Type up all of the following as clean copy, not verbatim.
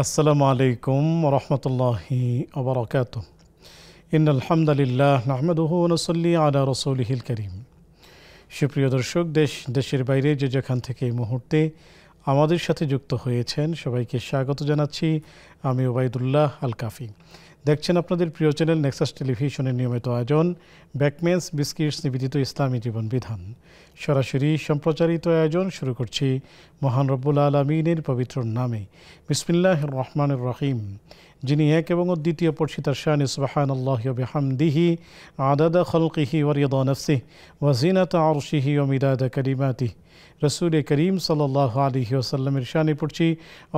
আসসালামু আলাইকুম রহমতুল্লাহি ওবরাকাতুহ। ইন্নাল হামদুলিল্লাহ নাহমাদুহু ওয়া নুসাল্লি আলা রাসূলিহিল কারীম। সুপ্রিয় দর্শক, দেশের বাইরে যে যেখান থেকে এই মুহূর্তে আমাদের সাথে যুক্ত হয়েছেন সবাইকে স্বাগত জানাচ্ছি। আমি ওবায়দুল্লাহ আল কাফি। দেখছেন আপনাদের প্রিয় চ্যানেল নেক্সাস টেলিভিশনের নিয়মিত আয়োজন ব্যাকমেন্স বিস্কিটস নিবেদিত ইসলামী জীবন বিধান। সরাসরি সম্প্রচারিত আয়োজন শুরু করছি মহান রব্বুল আলমিনের পবিত্র নামে। বিসমিল্লাহির রহমানির রহিম। যিনি এক এবং অদ্বিতীয়, পড়ছি তার শানে সুবহানাল্লাহি ওয়া বিহামদিহি আদাদা খালকিহি ওয়া রিদা নাফসিহি ওয়া জিনাতা আরশিহি ওয়া মিদাদা কালিমাতিহি। রসুল করিম সাল্লাল্লাহু আলাইহি ওয়াসাল্লামের শানে পড়ছি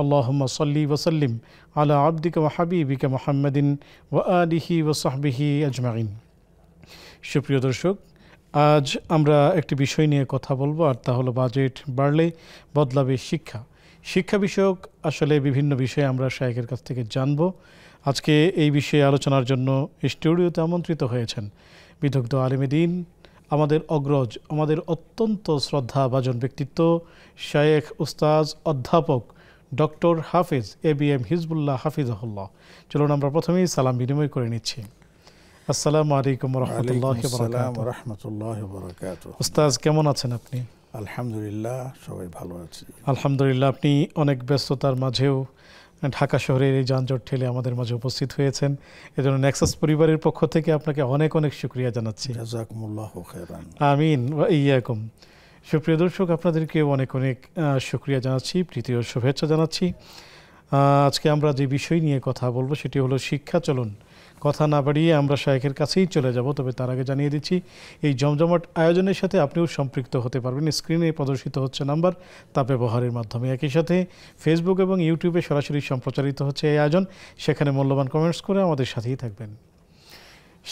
আল্লাহুম্মা সাল্লি ওয়া সাল্লিম আলা আবদিকা ওয়া হাবিবিকা মুহাম্মাদিন ওয়া আলিহি ওয়া সাহবিহি আজমাইন। সুপ্রিয় দর্শক, আজ আমরা একটি বিষয় নিয়ে কথা বলবো, আর তা হলো বাজেট বাড়লে বদলাবে শিক্ষা। শিক্ষা বিষয়ক আসলে বিভিন্ন বিষয়ে আমরা শায়েখের কাছ থেকে জানব। আজকে এই বিষয়ে আলোচনার জন্য স্টুডিওতে আমন্ত্রিত হয়েছেন বিদগ্ধ আলেমে দ্বীন, আমাদের অগ্রজ, আমাদের অত্যন্ত শ্রদ্ধাভাজন ব্যক্তিত্ব শায়েখ উস্তাজ অধ্যাপক ডক্টর হাফিজ ABM হিজবুল্লাহ হাফিজাহুল্লাহ। চলুন আমরা প্রথমেই সালাম বিনিময় করে নিচ্ছি। আসসালামু আলাইকুম রহমতুল্লাহি ওয়া বারাকাতুহু। উস্তাজ, কেমন আছেন আপনি? আলহামদুলিল্লাহ, সবাই ভালো আছি। আলহামদুলিল্লাহ। আপনি অনেক ব্যস্ততার মাঝেও ঢাকা শহরের এই যানজট ঠেলে আমাদের মাঝে উপস্থিত হয়েছেন, এজন্য নেক্সাস পরিবারের পক্ষ থেকে আপনাকে অনেক অনেক শুকরিয়া জানাচ্ছি। জাযাকুমুল্লাহু খাইরান। আমিন ওয়া ইয়্যাকুম। সুপ্রিয় দর্শক, আপনাদেরকে অনেক অনেক শুকরিয়া জানাচ্ছি, প্রীতি ও শুভেচ্ছা জানাচ্ছি। আজকে আমরা যে বিষয় নিয়ে কথা বলবো সেটি হলো শিক্ষা। চলুন কথা না বাড়িয়ে আমরা শায়েখের কাছেই চলে যাব। তবে তার আগে জানিয়ে দিচ্ছি, এই জমজমাট আয়োজনের সাথে আপনিও সম্পৃক্ত হতে পারবেন। স্ক্রিনে প্রদর্শিত হচ্ছে নাম্বার, তা ব্যবহারের মাধ্যমে। একই সাথে ফেসবুক এবং ইউটিউবে সরাসরি সম্প্রচারিত হচ্ছে এই আয়োজন, সেখানে মূল্যবান কমেন্টস করে আমাদের সাথেই থাকবেন।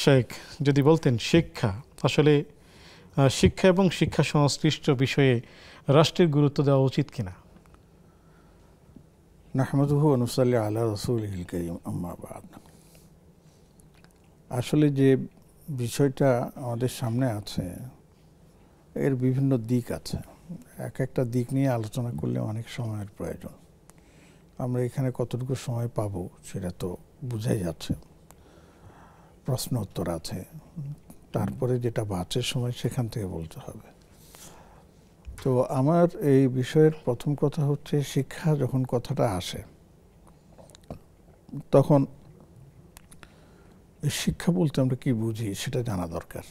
শায়েখ, যদি বলতেন শিক্ষা, আসলে শিক্ষা এবং শিক্ষা সংশ্লিষ্ট বিষয়ে রাষ্ট্রের গুরুত্ব দেওয়া উচিত কিনা? নাহমাদুহু ওয়া নুসাল্লি আলা রাসূলিহিল কারীম, আম্মা বা'দ। আসলে যে বিষয়টা আমাদের সামনে আছে এর বিভিন্ন দিক আছে। এক একটা দিক নিয়ে আলোচনা করলে অনেক সময়ের প্রয়োজন। আমরা এখানে কতটুকু সময় পাবো সেটা তো বোঝাই যাচ্ছে। প্রশ্ন উত্তর আছে, তারপরে যেটা বাঁচে সময় সেখান থেকে বলতে হবে। তো আমার এই বিষয়ের প্রথম কথা হচ্ছে, শিক্ষা যখন কথাটা আসে তখন শিক্ষা বলতে আমরা কি বুঝি সেটা জানা দরকার।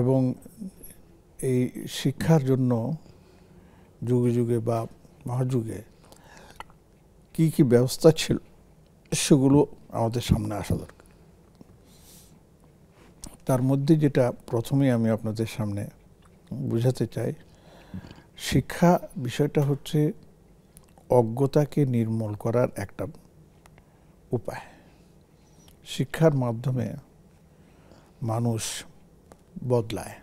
এবং এই শিক্ষার জন্য যুগে যুগে বা মহাযুগে কি কি ব্যবস্থা ছিল সেগুলো আমাদের সামনে আসা দরকার। তার মধ্যে যেটা প্রথমেই আমি আপনাদের সামনে বুঝাতে চাই, শিক্ষা বিষয়টা হচ্ছে অজ্ঞতাকে নির্মূল করার একটা উপায়। শিক্ষার মাধ্যমে মানুষ বদলায়,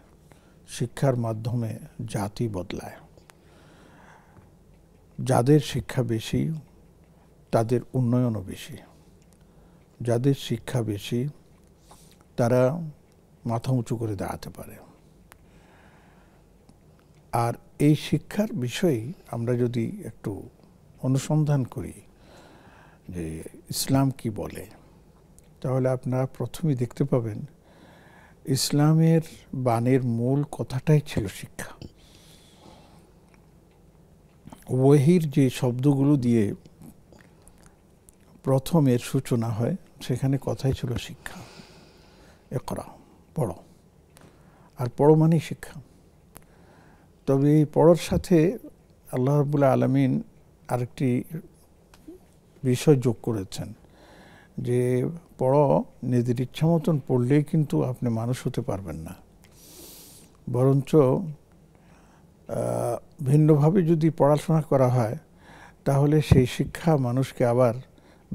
শিক্ষার মাধ্যমে জাতি বদলায়। যাদের শিক্ষা বেশি তাদের উন্নয়নও বেশি, যাদের শিক্ষা বেশি তারা মাথা উঁচু করে দাঁড়াতে পারে। আর এই শিক্ষার বিষয়ে আমরা যদি একটু অনুসন্ধান করি যে ইসলাম কি বলে, তাহলে আপনারা প্রথমেই দেখতে পাবেন ইসলামের বাণীর মূল কথাটাই ছিল শিক্ষা। ওয়াহির যে শব্দগুলো দিয়ে প্রথমের সূচনা হয় সেখানে কথাই ছিল শিক্ষা। ইকরা, পড়ো। আর পড়ো মানেই শিক্ষা। তবে এই পড়ার সাথে আল্লাহ রাব্বুল আলামিন আরেকটি বিষয় যোগ করেছেন যে পড়ো, নিজের ইচ্ছা মতন পড়লেই কিন্তু আপনি মানুষ হতে পারবেন না। বরঞ্চ ভিন্নভাবে যদি পড়াশোনা করা হয় তাহলে সেই শিক্ষা মানুষকে আবার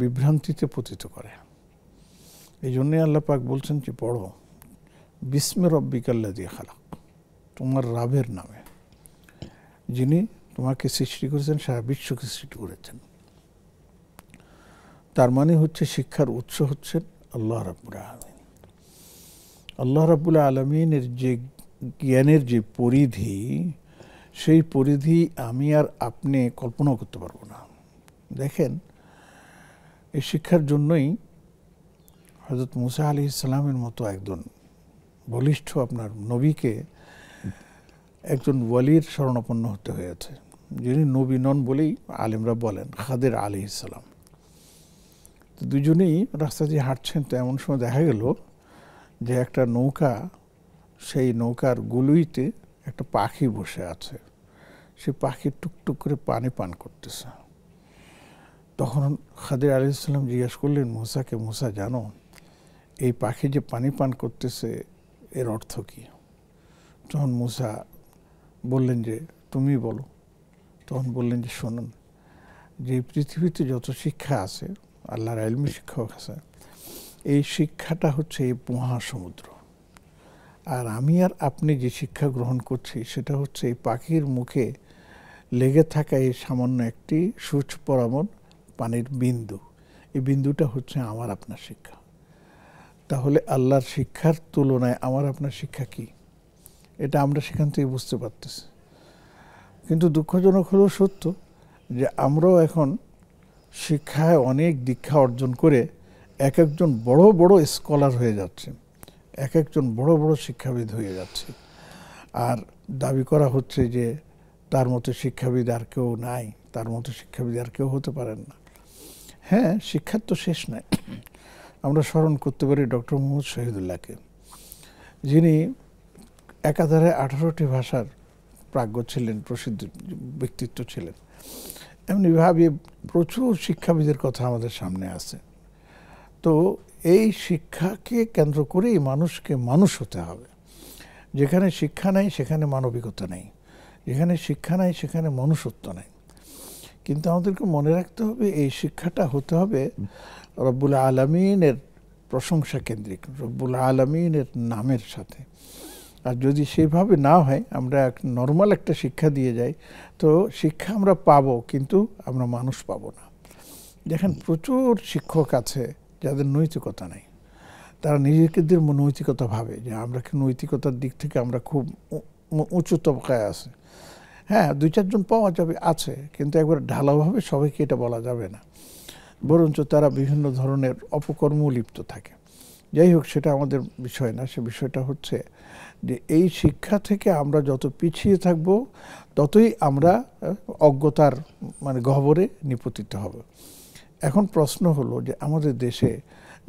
বিভ্রান্তিতে পতিত করে। এই জন্যই আল্লাহ পাক বলছেন যে পড়ো, বিস্মে রব্বিকাল্লাযী খালাক, তোমার রাবের নামে, যিনি তোমাকে সৃষ্টি করেছেন, সারা বিশ্বকে সৃষ্টি করেছেন। তার মানে হচ্ছে শিক্ষার উৎস হচ্ছেন আল্লাহ রাব্বুল আলামিন। আল্লাহ রাব্বুল আলামিনের যে জ্ঞানের যে পরিধি, সেই পরিধি আমি আর আপনি কল্পনাও করতে পারবো না। দেখেন, এই শিক্ষার জন্যই হযরত মুসা আলাইহিস সালামের মতো একজন বলিষ্ঠ আপনার নবীকে একজন ওয়ালির শরণাপন্ন হতে হয়েছে, যিনি নবী নন বলেই আলেমরা বলেন, খাদির আলাইহিস সালাম। তো দুজনেই রাস্তা দিয়ে হাঁটছেন, তো এমন সময় দেখা গেল যে একটা নৌকা, সেই নৌকার গুলুইতে একটা পাখি বসে আছে। সে পাখি টুকটুক করে পানি পান করতেছে। তখন খাদির আলাইহিস সালাম জিজ্ঞেস করলেন মুসাকে, মুসা জানো এই পাখি যে পানি পান করতেছে এর অর্থ কি? তখন মুসা বললেন যে তুমি বলো। তখন বললেন যে শোনুন, যে পৃথিবীতে যত শিক্ষা আছে, আল্লাহর ইলমি শিক্ষক আছে, এই শিক্ষাটা হচ্ছে এই মহাসমুদ্র। আর আমি আর আপনি যে শিক্ষা গ্রহণ করছি সেটা হচ্ছে এই পাখির মুখে লেগে থাকা এই সামান্য একটি সূচ পরামন পানির বিন্দু। এই বিন্দুটা হচ্ছে আমার আপনার শিক্ষা। তাহলে আল্লাহর শিক্ষার তুলনায় আমার আপনার শিক্ষা কি, এটা আমরা সেখান থেকে বুঝতে পারতেছি। কিন্তু দুঃখজনক হলেও সত্য যে আমরাও এখন শিক্ষায় অনেক দীক্ষা অর্জন করে এক একজন বড় বড় স্কলার হয়ে যাচ্ছে, এক একজন বড় বড় শিক্ষাবিদ হয়ে যাচ্ছে। আর দাবি করা হচ্ছে যে তার মতো শিক্ষাবিদ আর কেউ নাই, তার মতো শিক্ষাবিদ আর কেউ হতে পারেন না। হ্যাঁ, শিক্ষার তো শেষ নাই। আমরা স্মরণ করতে পারি ডক্টর মোহাম্মদ শহীদুল্লাহকে, যিনি একাধারে 18টি ভাষার প্রাজ্ঞ ছিলেন, প্রসিদ্ধ ব্যক্তিত্ব ছিলেন। এমনিভাবে প্রচুর শিক্ষাবিদের কথা আমাদের সামনে আছে। তো এই শিক্ষাকে কেন্দ্র করেই মানুষকে মানুষ হতে হবে। যেখানে শিক্ষা নাই সেখানে মানবিকতা নেই, যেখানে শিক্ষা নাই সেখানে মনুষ্যত্ব নাই। কিন্তু আমাদেরকে মনে রাখতে হবে এই শিক্ষাটা হতে হবে রব্বুল আলামিনের প্রশংসা কেন্দ্রিক, রব্বুল আলামিনের নামের সাথে। আর যদি সেভাবে না হয়, আমরা নর্মাল একটা শিক্ষা দিয়ে যাই, তো শিক্ষা আমরা পাবো কিন্তু আমরা মানুষ পাবো না। দেখেন, প্রচুর শিক্ষক আছে যাদের নৈতিকতা নেই। তারা নিজেদের নৈতিকতা ভাবে যে আমরা কি নৈতিকতার দিক থেকে আমরা খুব উঁচু তবকায় আছে। হ্যাঁ, 2-4 জন পাওয়া যাবে, আছে, কিন্তু একবার ঢালাওভাবে সবাইকে এটা বলা যাবে না। বরঞ্চ তারা বিভিন্ন ধরনের অপকর্ম লিপ্ত থাকে। যাই হোক, সেটা আমাদের বিষয় না। সে বিষয়টা হচ্ছে যে এই শিক্ষা থেকে আমরা যত পিছিয়ে থাকব ততই আমরা অজ্ঞতার গহ্বরে নিপতিত হব। এখন প্রশ্ন হলো যে আমাদের দেশে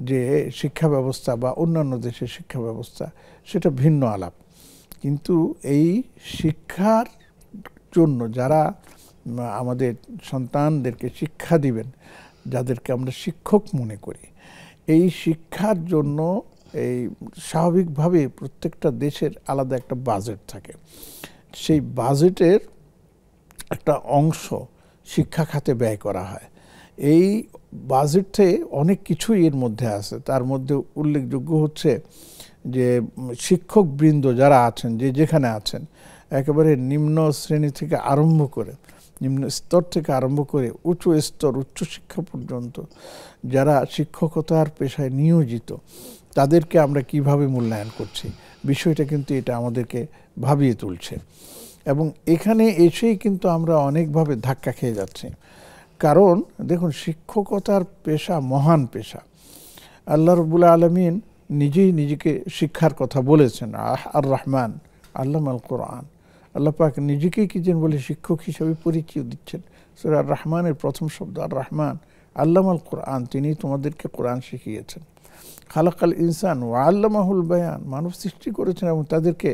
যে শিক্ষা ব্যবস্থা বা অন্যান্য দেশের শিক্ষা ব্যবস্থা সেটা ভিন্ন আলাপ। কিন্তু এই শিক্ষার জন্য যারা আমাদের সন্তানদেরকে শিক্ষা দিবেন, যাদেরকে আমরা শিক্ষক মনে করি, এই শিক্ষার জন্য এই স্বাভাবিকভাবে প্রত্যেকটা দেশের আলাদা একটা বাজেট থাকে। সেই বাজেটের একটা অংশ শিক্ষা খাতে ব্যয় করা হয়। এই বাজেটে অনেক কিছুই এর মধ্যে আছে। তার মধ্যে উল্লেখযোগ্য হচ্ছে যে শিক্ষকবৃন্দ যারা আছেন, যে যেখানে আছেন, একেবারে নিম্ন শ্রেণী থেকে আরম্ভ করে, নিম্ন স্তর থেকে আরম্ভ করে উঁচু স্তর, উচ্চশিক্ষা পর্যন্ত যারা শিক্ষকতার পেশায় নিয়োজিত, তাদেরকে আমরা কিভাবে মূল্যায়ন করছি, বিষয়টা কিন্তু এটা আমাদেরকে ভাবিয়ে তুলছে। এবং এখানে এসেই কিন্তু আমরা অনেকভাবে ধাক্কা খেয়ে যাচ্ছি। কারণ দেখুন, শিক্ষকতার পেশা মহান পেশা। আল্লাহ রাব্বুল আলামিন নিজেই নিজেকে শিক্ষার কথা বলেছেন। আর রহমান আল্লামাল কোরআন, আল্লাহ পাক নিজেকেই কি যেন বলে শিক্ষক হিসেবে পরিচয় দিচ্ছেন। সূরা আর রহমানের প্রথম শব্দ আর রহমান, আল্লামাল কোরআন, তিনি তোমাদেরকে কোরআন শিখিয়েছেন। খালাকাল ইনসান ও আল্লামাহুল বায়ান, মানব সৃষ্টি করেছেন এবং তাদেরকে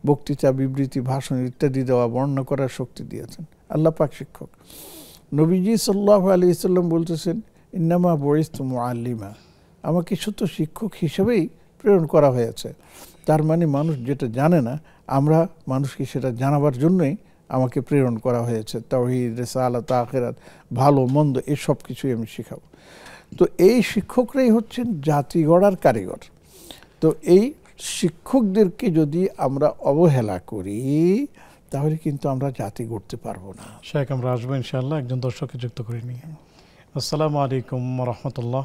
বক্তৃতা, বিবৃতি, ভাষণ ইত্যাদি দেওয়া, বর্ণনা করার শক্তি দিয়েছেন। আল্লাহ পাক শিক্ষক। নবীজি সাল্লাল্লাহু আলাইহি সাল্লাম বলতেছেন, ইন্নামা বুইসতু মুআল্লিমা, আমাকে শুধু শিক্ষক হিসেবেই প্রেরণ করা হয়েছে। তার মানে মানুষ যেটা জানে না, আমরা মানুষকে সেটা জানাবার জন্যই আমাকে প্রেরণ করা হয়েছে। তাওহীদ, রিসালাত, আখিরাত, ভালো মন্দ, এই সব কিছুই আমি শেখাবো। তো এই শিক্ষকরাই হচ্ছেন জাতি গড়ার কারিগর। তো এই শিক্ষকদেরকে যদি আমরা অবহেলা করি, তাহলে কিন্তু আমরা জাতি গড়তে পারবো না। শেখ, আমরা আসবো ইনশাআল্লাহ। একজন দর্শককে যুক্ত করে নিয়ে। আসসালামু আলাইকুম ওয়া রাহমাতুল্লাহ।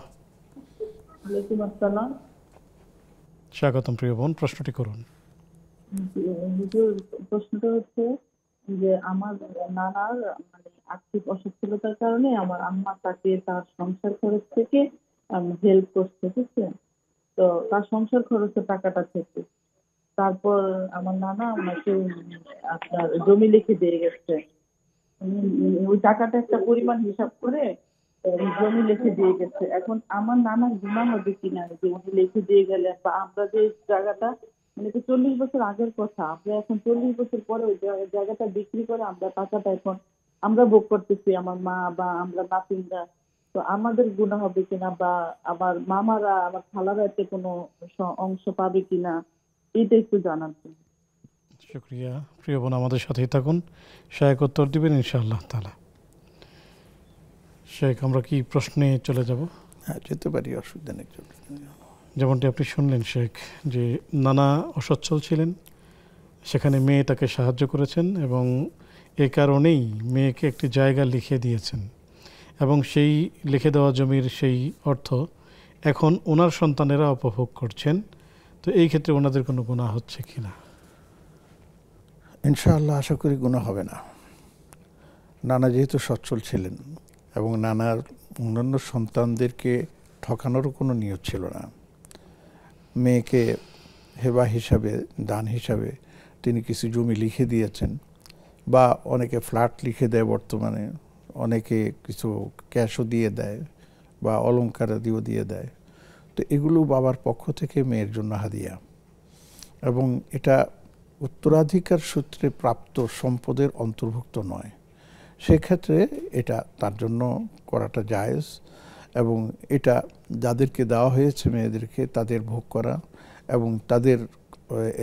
ওয়ালাইকুম আসসালাম। স্বাগতম প্রিয় বোন, প্রশ্নটি করুন। প্রশ্নটা হচ্ছে যে আমার নানার আর্থিক অসচ্ছলতার কারণে আমার আম্মা তাকে তার সংসার খরচ থেকে হেল্প করছে, বুঝছেন? তো তার সংসার খরচের টাকাটা থেকে তারপর আমার নানা আমাকে আপনার জমি লিখে দিয়ে গেছে। ওই টাকাটা একটা পরিমাণ হিসাব করে জমি লিখে দিয়ে গেছে। এখন আমার নানার গুনাহ হবে কিনা যে উনি লিখে দিয়ে গেলে, বা আমরা যে জায়গাটা, মানে তো 40 বছর আগের কথা, আমরা এখন 40 বছর পরে ওই জায়গাটা বিক্রি করে আমরা টাকাটা এখন আমরা ভোগ করতেছি, আমার মা বা আমরা নাতিনরা। তো আমাদের গুনাহ হবে কিনা, বা আমার মামারা আমার খালারা এতে কোনো অংশ পাবে কিনা, এটা একটু জানার জন্য। শুক্রিয়া। প্রিয় বোন, আমাদের সাথেই থাকুন, শেখ উত্তর দিবেন ইনশাআল্লাহ তাআলা। শেখ, আমরা কি প্রশ্নে চলে যাব? হ্যাঁ, যেতে পারি, অসুবিধা নেই। যেমনটি আপনি শুনলেন শেখ, যে নানা অসচ্ছল ছিলেন, সেখানে মেয়ে তাকে সাহায্য করেছেন এবং এ কারণেই মেয়েকে একটি জায়গা লিখে দিয়েছেন এবং সেই লিখে দেওয়া জমির সেই অর্থ এখন ওনার সন্তানেরা উপভোগ করছেন। তো এই ক্ষেত্রে ওনাদের কোনো গুনাহ হচ্ছে কি না? ইনশাআল্লাহ আশা করি গুনাহ হবে না। নানা যেহেতু সচ্ছল ছিলেন এবং নানার অন্যান্য সন্তানদেরকে ঠকানোরও কোনো নিয়ত ছিল না, মেয়েকে হেবা হিসাবে, দান হিসাবে তিনি কিছু জমি লিখে দিয়েছেন, বা অনেকে ফ্ল্যাট লিখে দেয়, বর্তমানে অনেকে কিছু ক্যাশও দিয়ে দেয় বা অলংকার আদিও দিয়ে দেয়। তো এগুলো বাবার পক্ষ থেকে মেয়ের জন্য হাদিয়া, এবং এটা উত্তরাধিকার সূত্রে প্রাপ্ত সম্পদের অন্তর্ভুক্ত নয়। সেক্ষেত্রে এটা তার জন্য করাটা জায়েজ, এবং এটা যাদেরকে দেওয়া হয়েছে মেয়েদেরকে তাদের ভোগ করা, এবং তাদের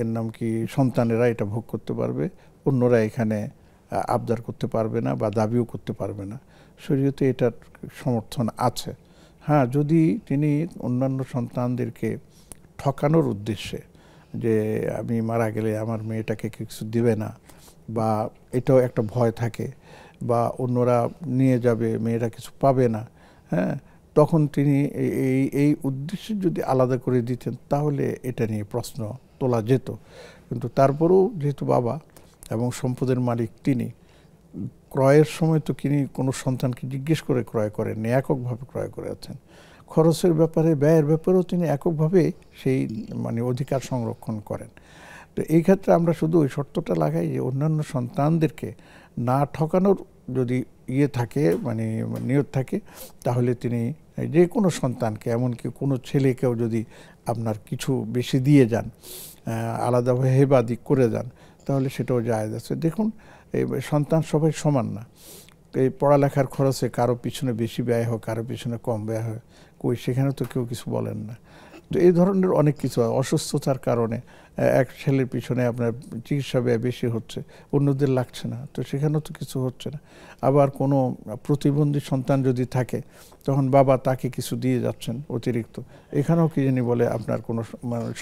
এর নাম কি সন্তানেরা এটা ভোগ করতে পারবে, অন্যরা এখানে আবদার করতে পারবে না বা দাবিও করতে পারবে না। শরীয়তে এটার সমর্থন আছে। হ্যাঁ, যদি তিনি অন্যান্য সন্তানদেরকে ঠকানোর উদ্দেশ্যে, যে আমি মারা গেলে আমার মেয়েটাকে কিছু দিবে না, বা এটাও একটা ভয় থাকে, বা অন্যরা নিয়ে যাবে, মেয়েরা কিছু পাবে না, হ্যাঁ, তখন তিনি এই উদ্দেশ্যে যদি আলাদা করে দিতেন তাহলে এটা নিয়ে প্রশ্ন তোলা যেত। কিন্তু তারপরেও যেহেতু বাবা এবং সম্পদের মালিক তিনি, ক্রয়ের সময় তো তিনি কোনো সন্তানকে জিজ্ঞেস করে ক্রয় করেননি, এককভাবে ক্রয় করেছেন। খরচের ব্যাপারে, ব্যয়ের ব্যাপারেও তিনি এককভাবে সেই অধিকার সংরক্ষণ করেন। তো এই ক্ষেত্রে আমরা শুধু ওই শর্তটা লাগাই যে অন্যান্য সন্তানদেরকে না ঠকানোর যদি থাকে, নিয়ত থাকে, তাহলে তিনি যে কোনো সন্তানকে, এমনকি কোনো ছেলেকেও যদি আপনার কিছু বেশি দিয়ে যান, আলাদাভাবে হেবাদি করে যান, তাহলে সেটাও জায়েজ আছে। দেখুন, এই সন্তান সবাই সমান না। এই পড়ালেখার খরচে কারো পিছনে বেশি ব্যয় হয়, কারো পিছনে কম ব্যয় হয়, সেখানে তো কেউ কিছু বলেন না। তো এই ধরনের অনেক কিছু হয়। অসুস্থতার কারণে এক ছেলের পিছনে আপনার চিকিৎসা ব্যয় বেশি হচ্ছে, অন্যদের লাগছে না, তো সেখানেও তো কিছু হচ্ছে না। আবার কোনো প্রতিবন্ধী সন্তান যদি থাকে, তখন বাবা তাকে কিছু দিয়ে যাচ্ছেন অতিরিক্ত, এখানেও কি জানি বলে আপনার কোনো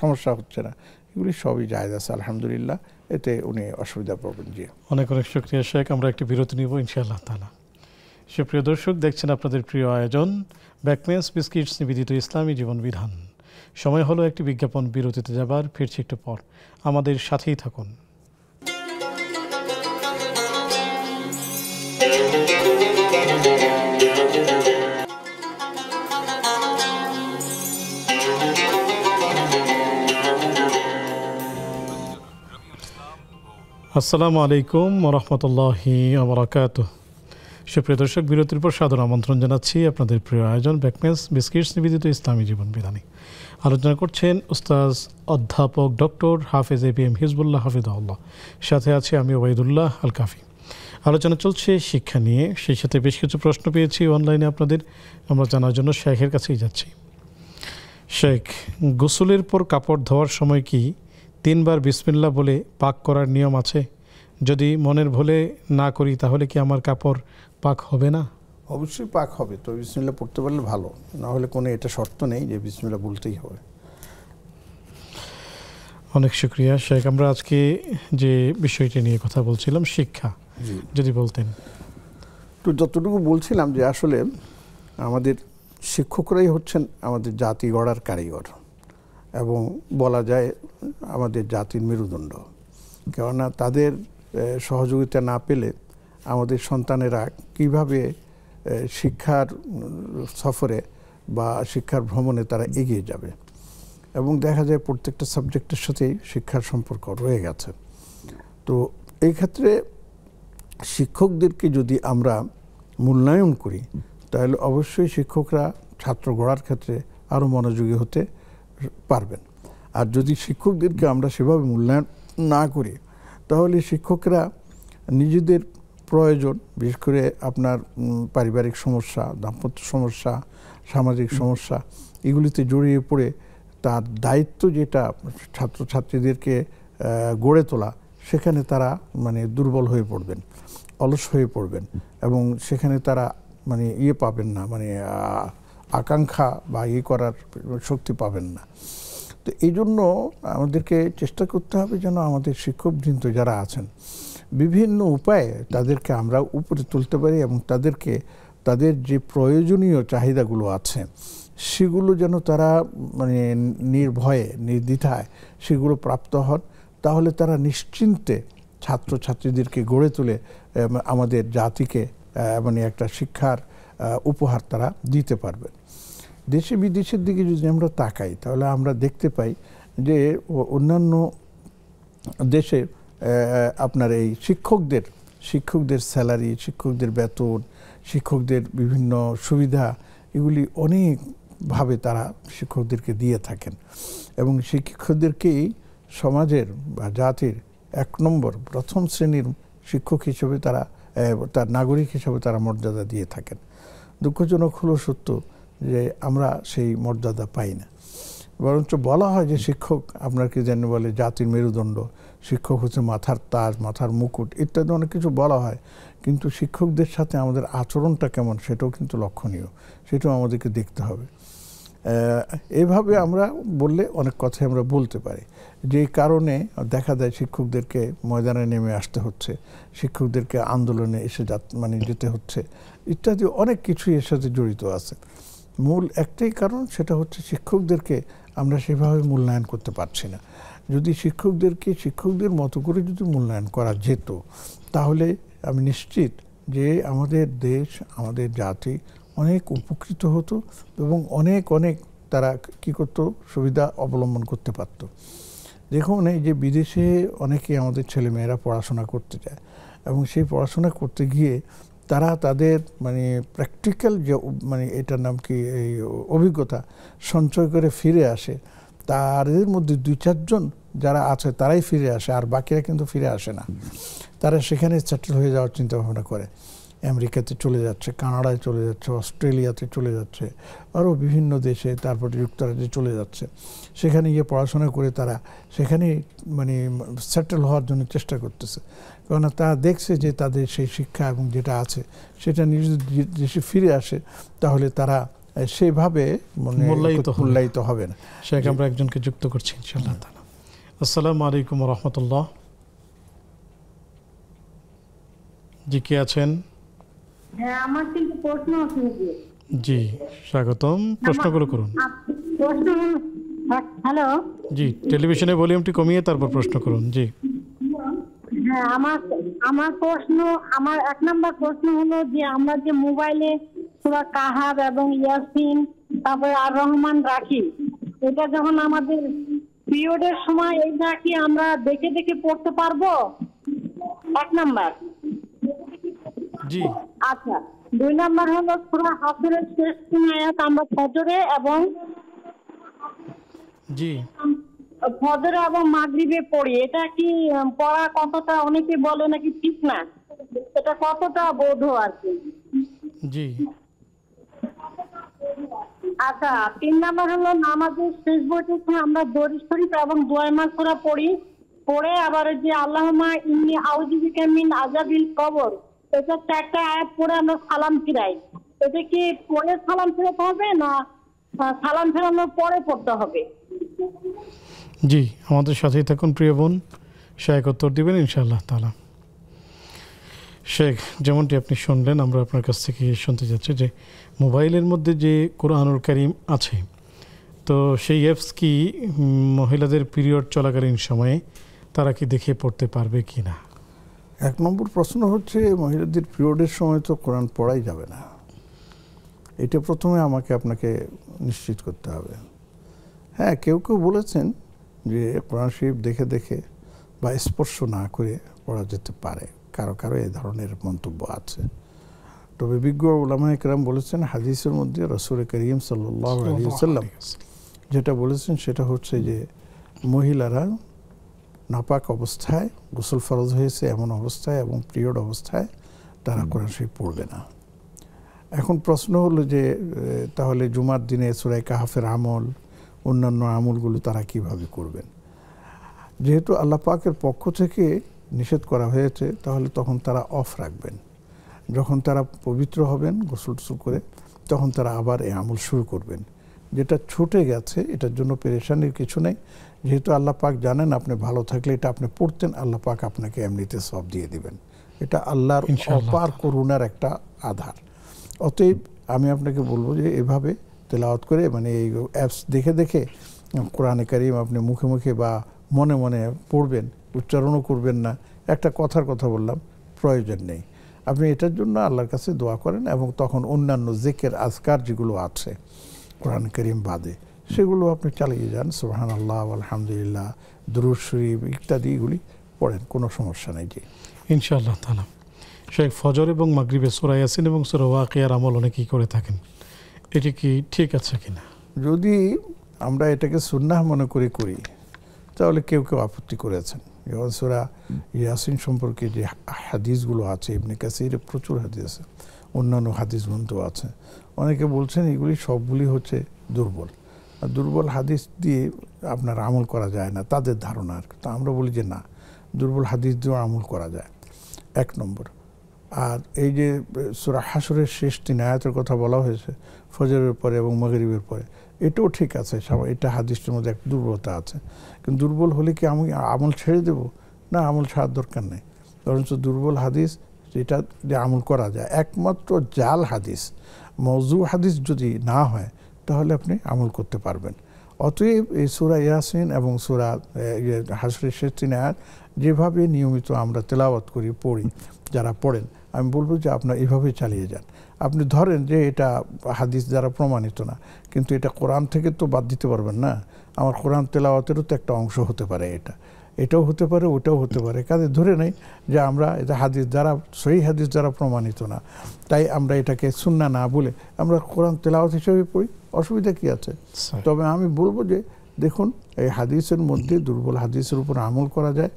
সমস্যা হচ্ছে না। এগুলি সবই জায়েজ আছে, আলহামদুলিল্লাহ, এতে উনি অসুবিধা পাবেন। জি, অনেক অনেক শুকরিয়া শেখ। আমরা একটি বিরতি নিব ইনশাআল্লাহ তাআলা। সুপ্রিয় দর্শক, দেখছেন আপনাদের প্রিয় আয়োজন ব্যাকমেন্স বিস্কিটস নিবেদিত ইসলামী জীবন বিধান। সময় হলো একটি বিজ্ঞাপন বিরতিতে যাবার, ফিরছি একটু পর, আমাদের সাথেই থাকুন। আসসালামু আলাইকুম ওয়া রাহমাতুল্লাহি ওয়া বারাকাতুহু। সুপ্রিয় দর্শক, বিরতির পর সাদর আমন্ত্রণ জানাচ্ছি আপনাদের প্রিয় আয়োজন ব্যাকমেন্স বিস্কিটস নিবেদিত ইসলামী জীবন বিধানে। আলোচনা করছেন উস্তাজ অধ্যাপক ডক্টর হাফেজ APM হিজবুল্লাহ হাফিজাহুল্লাহ, সাথে আছে আমি ওবাইদুল্লাহ আল কাফি। আলোচনা চলছে শিক্ষা নিয়ে, সেই সাথে বেশ কিছু প্রশ্ন পেয়েছি অনলাইনে আপনাদের, আমরা জানার জন্য শেখের কাছেই যাচ্ছি। শেখ, গোসলের পর কাপড় ধোয়ার সময় কি 3 বার বিসমিল্লাহ বলে পাক করার নিয়ম আছে? যদি মনের ভুলে না করি তাহলে কি আমার কাপড় পাক হবে না? অবশ্যই পাক হবে, তো বিসমিল্লাহ পড়তে পারলে ভালো, না হলে কোনো এটা শর্ত নেই যে বিসমিল্লাহ বলতেই হবে। অনেক শুকরিয়া শেখ। আমরা আজকে যে বিষয়টি নিয়ে কথা বলছিলাম, শিক্ষা, যদি বলতেন। তো যতটুকু বলছিলাম যে আসলে আমাদের শিক্ষকরাই হচ্ছেন আমাদের জাতি গড়ার কারিগর, এবং বলা যায় আমাদের জাতির মেরুদণ্ড। কেননা তাদের সহযোগিতা না পেলে আমাদের সন্তানেরা কিভাবে শিক্ষার সফরে বা শিক্ষার ভ্রমণে তারা এগিয়ে যাবে। এবং দেখা যায় প্রত্যেকটা সাবজেক্টের সাথেই শিক্ষার সম্পর্ক রয়ে গেছে। তো এই ক্ষেত্রে শিক্ষকদেরকে যদি আমরা মূল্যায়ন করি তাহলে অবশ্যই শিক্ষকরা ছাত্র গড়ার ক্ষেত্রে আরও মনোযোগী হতে পারবেন। আর যদি শিক্ষকদেরকে আমরা সেভাবে মূল্যায়ন না করি তাহলে শিক্ষকরা নিজেদের প্রয়োজন, বিশেষ করে আপনার পারিবারিক সমস্যা, দাম্পত্য সমস্যা, সামাজিক সমস্যা, এগুলিতে জড়িয়ে পড়ে তার দায়িত্ব যেটা ছাত্রছাত্রীদেরকে গড়ে তোলা, সেখানে তারা মানে দুর্বল হয়ে পড়বেন, অলস হয়ে পড়বেন এবং সেখানে তারা মানে পাবেন না, মানে আকাঙ্ক্ষা বা করার শক্তি পাবেন না। তো এই জন্য আমাদেরকে চেষ্টা করতে হবে যেন আমাদের শিক্ষকবৃন্দ যারা আছেন বিভিন্ন উপায়ে তাদেরকে আমরা উপরে তুলতে পারি এবং তাদেরকে তাদের যে প্রয়োজনীয় চাহিদাগুলো আছে সেগুলো যেন তারা মানে নির্ভয়ে নির্দ্বিধায় সেগুলো প্রাপ্ত হন। তাহলে তারা নিশ্চিন্তে ছাত্রছাত্রীদেরকে গড়ে তুলে আমাদের জাতিকে মানে একটা শিক্ষার উপহার তারা দিতে পারবেন। দেশে বিদেশের দিকে যদি আমরা তাকাই তাহলে আমরা দেখতে পাই যে অন্যান্য দেশে আপনার এই শিক্ষকদের স্যালারি, শিক্ষকদের বেতন, শিক্ষকদের বিভিন্ন সুবিধা, এগুলি অনেকভাবে তারা শিক্ষকদেরকে দিয়ে থাকেন এবং শিক্ষকদেরকেই সমাজের বা জাতির 1 নম্বর প্রথম শ্রেণীর শিক্ষক হিসেবে তারা তার নাগরিক হিসেবে তারা মর্যাদা দিয়ে থাকেন। দুঃখজনক হলো সত্য যে আমরা সেই মর্যাদা পাই না। বরঞ্চ বলা হয় যে শিক্ষক আপনার কি জানি বলে জাতির মেরুদণ্ড, শিক্ষক হচ্ছে মাথার তাজ, মাথার মুকুট ইত্যাদি অনেক কিছু বলা হয়, কিন্তু শিক্ষকদের সাথে আমাদের আচরণটা কেমন সেটাও কিন্তু লক্ষণীয়, সেটাও আমাদেরকে দেখতে হবে। এইভাবে আমরা বললে অনেক কথাই আমরা বলতে পারি, যে কারণে দেখা যায় শিক্ষকদেরকে ময়দানে নেমে আসতে হচ্ছে, শিক্ষকদেরকে আন্দোলনে এসে মানে যেতে হচ্ছে ইত্যাদি অনেক কিছুই এর সাথে জড়িত আছে। মূল একটাই কারণ, সেটা হচ্ছে শিক্ষকদেরকে আমরা সেভাবে মূল্যায়ন করতে পারছি না। যদি শিক্ষকদেরকে শিক্ষকদের মতো করে যদি মূল্যায়ন করা যেত তাহলে আমি নিশ্চিত যে আমাদের দেশ, আমাদের জাতি অনেক উপকৃত হতো এবং অনেক তারা কী করতো, সুবিধা অবলম্বন করতে পারত। দেখুন এই যে বিদেশে অনেকে আমাদের ছেলেমেয়েরা পড়াশোনা করতে যায় এবং সেই পড়াশোনা করতে গিয়ে তারা তাদের মানে প্র্যাকটিক্যাল যে মানে এটার নাম কি এই অভিজ্ঞতা সঞ্চয় করে ফিরে আসে, তাদের মধ্যে 2-4 জন যারা আছে তারাই ফিরে আসে, আর বাকিরা কিন্তু ফিরে আসে না। তারা সেখানে সেটেল হয়ে যাওয়ার চিন্তা ভাবনা করে, আমেরিকাতে চলে যাচ্ছে, কানাডায় চলে যাচ্ছে, অস্ট্রেলিয়াতে চলে যাচ্ছে, আরও বিভিন্ন দেশে, তারপরে যুক্তরাজ্যে চলে যাচ্ছে। সেখানে গিয়ে পড়াশোনা করে তারা সেখানে মানে সেটেল হওয়ার জন্য চেষ্টা করতেছে, কেননা তারা দেখছে যে তাদের সেই শিক্ষা এবং যেটা আছে সেটা নিজেদের দেশে ফিরে আসে তাহলে তারা সেইভাবে মূল্যায়িত হবে না। শেখ আমরা একজনকে যুক্ত করছি ইনশাআল্লাহ তাআলা। আসসালামু আলাইকুম ওয়া রাহমাতুল্লাহ। জি, কে আছেন? হ্যাঁ, আমার কিন্তু প্রশ্ন আছে। জি, স্বাগতম, প্রশ্নগুলো করুন। হ্যালো, জি, টেলিভিশনের ভলিউমটি কমিয়ে তারপর প্রশ্ন করুন। জি হ্যাঁ, আমার প্রশ্ন, আমার 1 নম্বর প্রশ্ন হলো যে আমরা যে মোবাইলে সূরা কাহাব এবং ইয়াসিন তারপরে আর রহমান রাখি, এটা যখন আমাদের পিরিয়ডের সময় এটা কি আমরা দেখে দেখে পড়তে পারবো? 1 নাম্বার। জি আচ্ছা, 2 নাম্বার হলো সূরা হাসরের শেষ 3 আয়াত আমরা ফজরে এবং মাগরিবে পড়ি, এটা কি পড়া কতটা, অনেকে বলে নাকি ঠিক না, এটা কতটা বৈধ আর কি? জি আচ্ছা, 3 নাম্বার হলো নামাজের শেষ বইতে আমরা দরুদ শরীফ এবং দোয়া মাসুরা পড়ি, পড়ে আবার যে আল্লাহুম্মা ইন্নী আউযুবিকা মিন আযাবিল কবর, এটা 4টা আয়াত পড়ে আমরা সালাম ফিরাই। এটা কি পড়ে সালাম ফেরাতে হবে না সালাম ফেরানোর পরে পড়তে হবে? জি, আমাদের সাথেই থাকুন প্রিয় বোন, শেখ উত্তর দিবেন ইনশাআল্লাহ তাআলা। শেখ, যেমনটি আপনি শুনলেন, আমরা আপনার কাছ থেকে শুনতে যাচ্ছি যে মোবাইলের মধ্যে যে কোরআনুল কারীম আছে, তো সেই অ্যাপস কি মহিলাদের পিরিয়ড চলাকালীন সময়ে তারা কি দেখে পড়তে পারবে কি না? এক নম্বর প্রশ্ন হচ্ছে মহিলাদের পিরিয়ডের সময় তো কোরআন পড়াই যাবে না, এটা প্রথমে আপনাকে নিশ্চিত করতে হবে। হ্যাঁ, কেউ কেউ বলেছেন যে কোরআন শরীফ দেখে দেখে বা স্পর্শ না করে পড়া যেতে পারে, কারো কারো এই ধরনের মন্তব্য আছে। তবে বিজ্ঞ উলামায়ে কেরাম বলেছেন হাদিসের মধ্যে রাসূল করিম সাল্লাল্লাহু আলাইহি ওয়াসাল্লাম যেটা বলেছেন সেটা হচ্ছে যে মহিলারা নাপাক অবস্থায় গোসল ফরজ হয়েছে এমন অবস্থায় এবং পিরিয়ড অবস্থায় তারা কোরআন শরীফ পড়বে না। এখন প্রশ্ন হলো যে তাহলে জুমার দিনে সূরা কাহফের আমল, অন্যান্য আমলগুলো তারা কিভাবে করবেন? যেহেতু আল্লাহ পাকের পক্ষ থেকে নিষেধ করা হয়েছে, তাহলে তখন তারা অফ রাখবেন। যখন তারা পবিত্র হবেন গোসল টোসল করে, তখন তারা আবার এই আমল শুরু করবেন। যেটা ছুটে গেছে এটার জন্য পেরেশানির কিছু নেই, যেহেতু আল্লাহ পাক জানেন আপনি ভালো থাকলে এটা আপনি পড়তেন, আল্লাহ পাক আপনাকে এমনিতে সব দিয়ে দিবেন। এটা আল্লাহর অপার করুণার একটা আধার। অতএব আমি আপনাকে বলবো যে এভাবে তেলাওয়াত করে, মানে এই অ্যাপস দেখে দেখে কোরআনে কারীম আপনি মুখে মুখে বা মনে মনে পড়বেন, উচ্চারণও করবেন না, একটা কথার কথা বললাম, প্রয়োজন নেই। আপনি এটার জন্য আল্লাহর কাছে দোয়া করেন এবং তখন অন্যান্য জিকির আজকার যেগুলো আছে কোরআন কারীম বাদে সেগুলো আপনি চালিয়ে যান। সুবহানাল্লাহ, আলহামদুলিল্লাহ, দুরূদ শরীফ ইত্যাদি এগুলি পড়েন, কোনো সমস্যা নেই। জি ইনশাআল্লাহ তাআলা। শেখ, ফজর এবং মাগরিবে সূরা ইয়াসিন এবং সূরা ওয়াকিয়ার আমল অনেকেই করে থাকেন, এটি কি ঠিক আছে কিনা? যদি আমরা এটাকে সুন্নাহ মনে করি তাহলে কেউ কেউ আপত্তি করেছেন। যেমন সূরা ইয়াসিন সম্পর্কে যে হাদিসগুলো আছে, ইবনে কাসিরের প্রচুর হাদিস আছে, অন্যান্য হাদিস গ্রন্থ আছে, অনেকে বলছেন এগুলি সবগুলি হচ্ছে দুর্বল, আর দুর্বল হাদিস দিয়ে আপনার আমল করা যায় না, তাদের ধারণা। আর তো আমরা বলি যে না, দুর্বল হাদিস দিয়েও আমল করা যায়, এক নম্বর। আর এই যে সূরা হাশরের শেষ 3 আয়াতের কথা বলা হয়েছে ফজরের পরে এবং মাগরিবের পরে, এটাও ঠিক আছে, এটা হাদিসের মধ্যে একটা দুর্বলতা আছে। কিন্তু দুর্বল হলে কি আমি আমল ছেড়ে দেব? না, আমল ছাড়ার দরকার নেই, বরঞ্চ দুর্বল হাদিস যেটা যে আমল করা যায়, একমাত্র জাল হাদিস, মওযু হাদিস যদি না হয় তাহলে আপনি আমল করতে পারবেন। অতএব এই সূরা ইয়াসিন এবং সূরা হাশরের শেষ 3 আয়াত যেভাবে নিয়মিত আমরা তেলাওয়াত করি, পড়ি, যারা পড়েন, আমি বলবো যে আপনার এভাবেই চালিয়ে যান। আপনি ধরেন যে এটা হাদিস দ্বারা প্রমাণিত না, কিন্তু এটা কোরআন থেকে তো বাদ দিতে পারবেন না। আমার কোরআন তেলাওয়াতেরও তো একটা অংশ হতে পারে, এটাও হতে পারে, ওটাও হতে পারে। কাজে ধরে নেই যে আমরা এটা হাদিস দ্বারা, সহিহ হাদিস দ্বারা প্রমাণিত না, তাই আমরা এটাকে সুন্নাহ না বলে আমরা কোরআন তেলাওয়াত হিসেবে পড়ি, অসুবিধা কি আছে? তবে আমি বলবো যে দেখুন, এই হাদিসের মধ্যে দুর্বল হাদিসের উপর আমল করা যায়,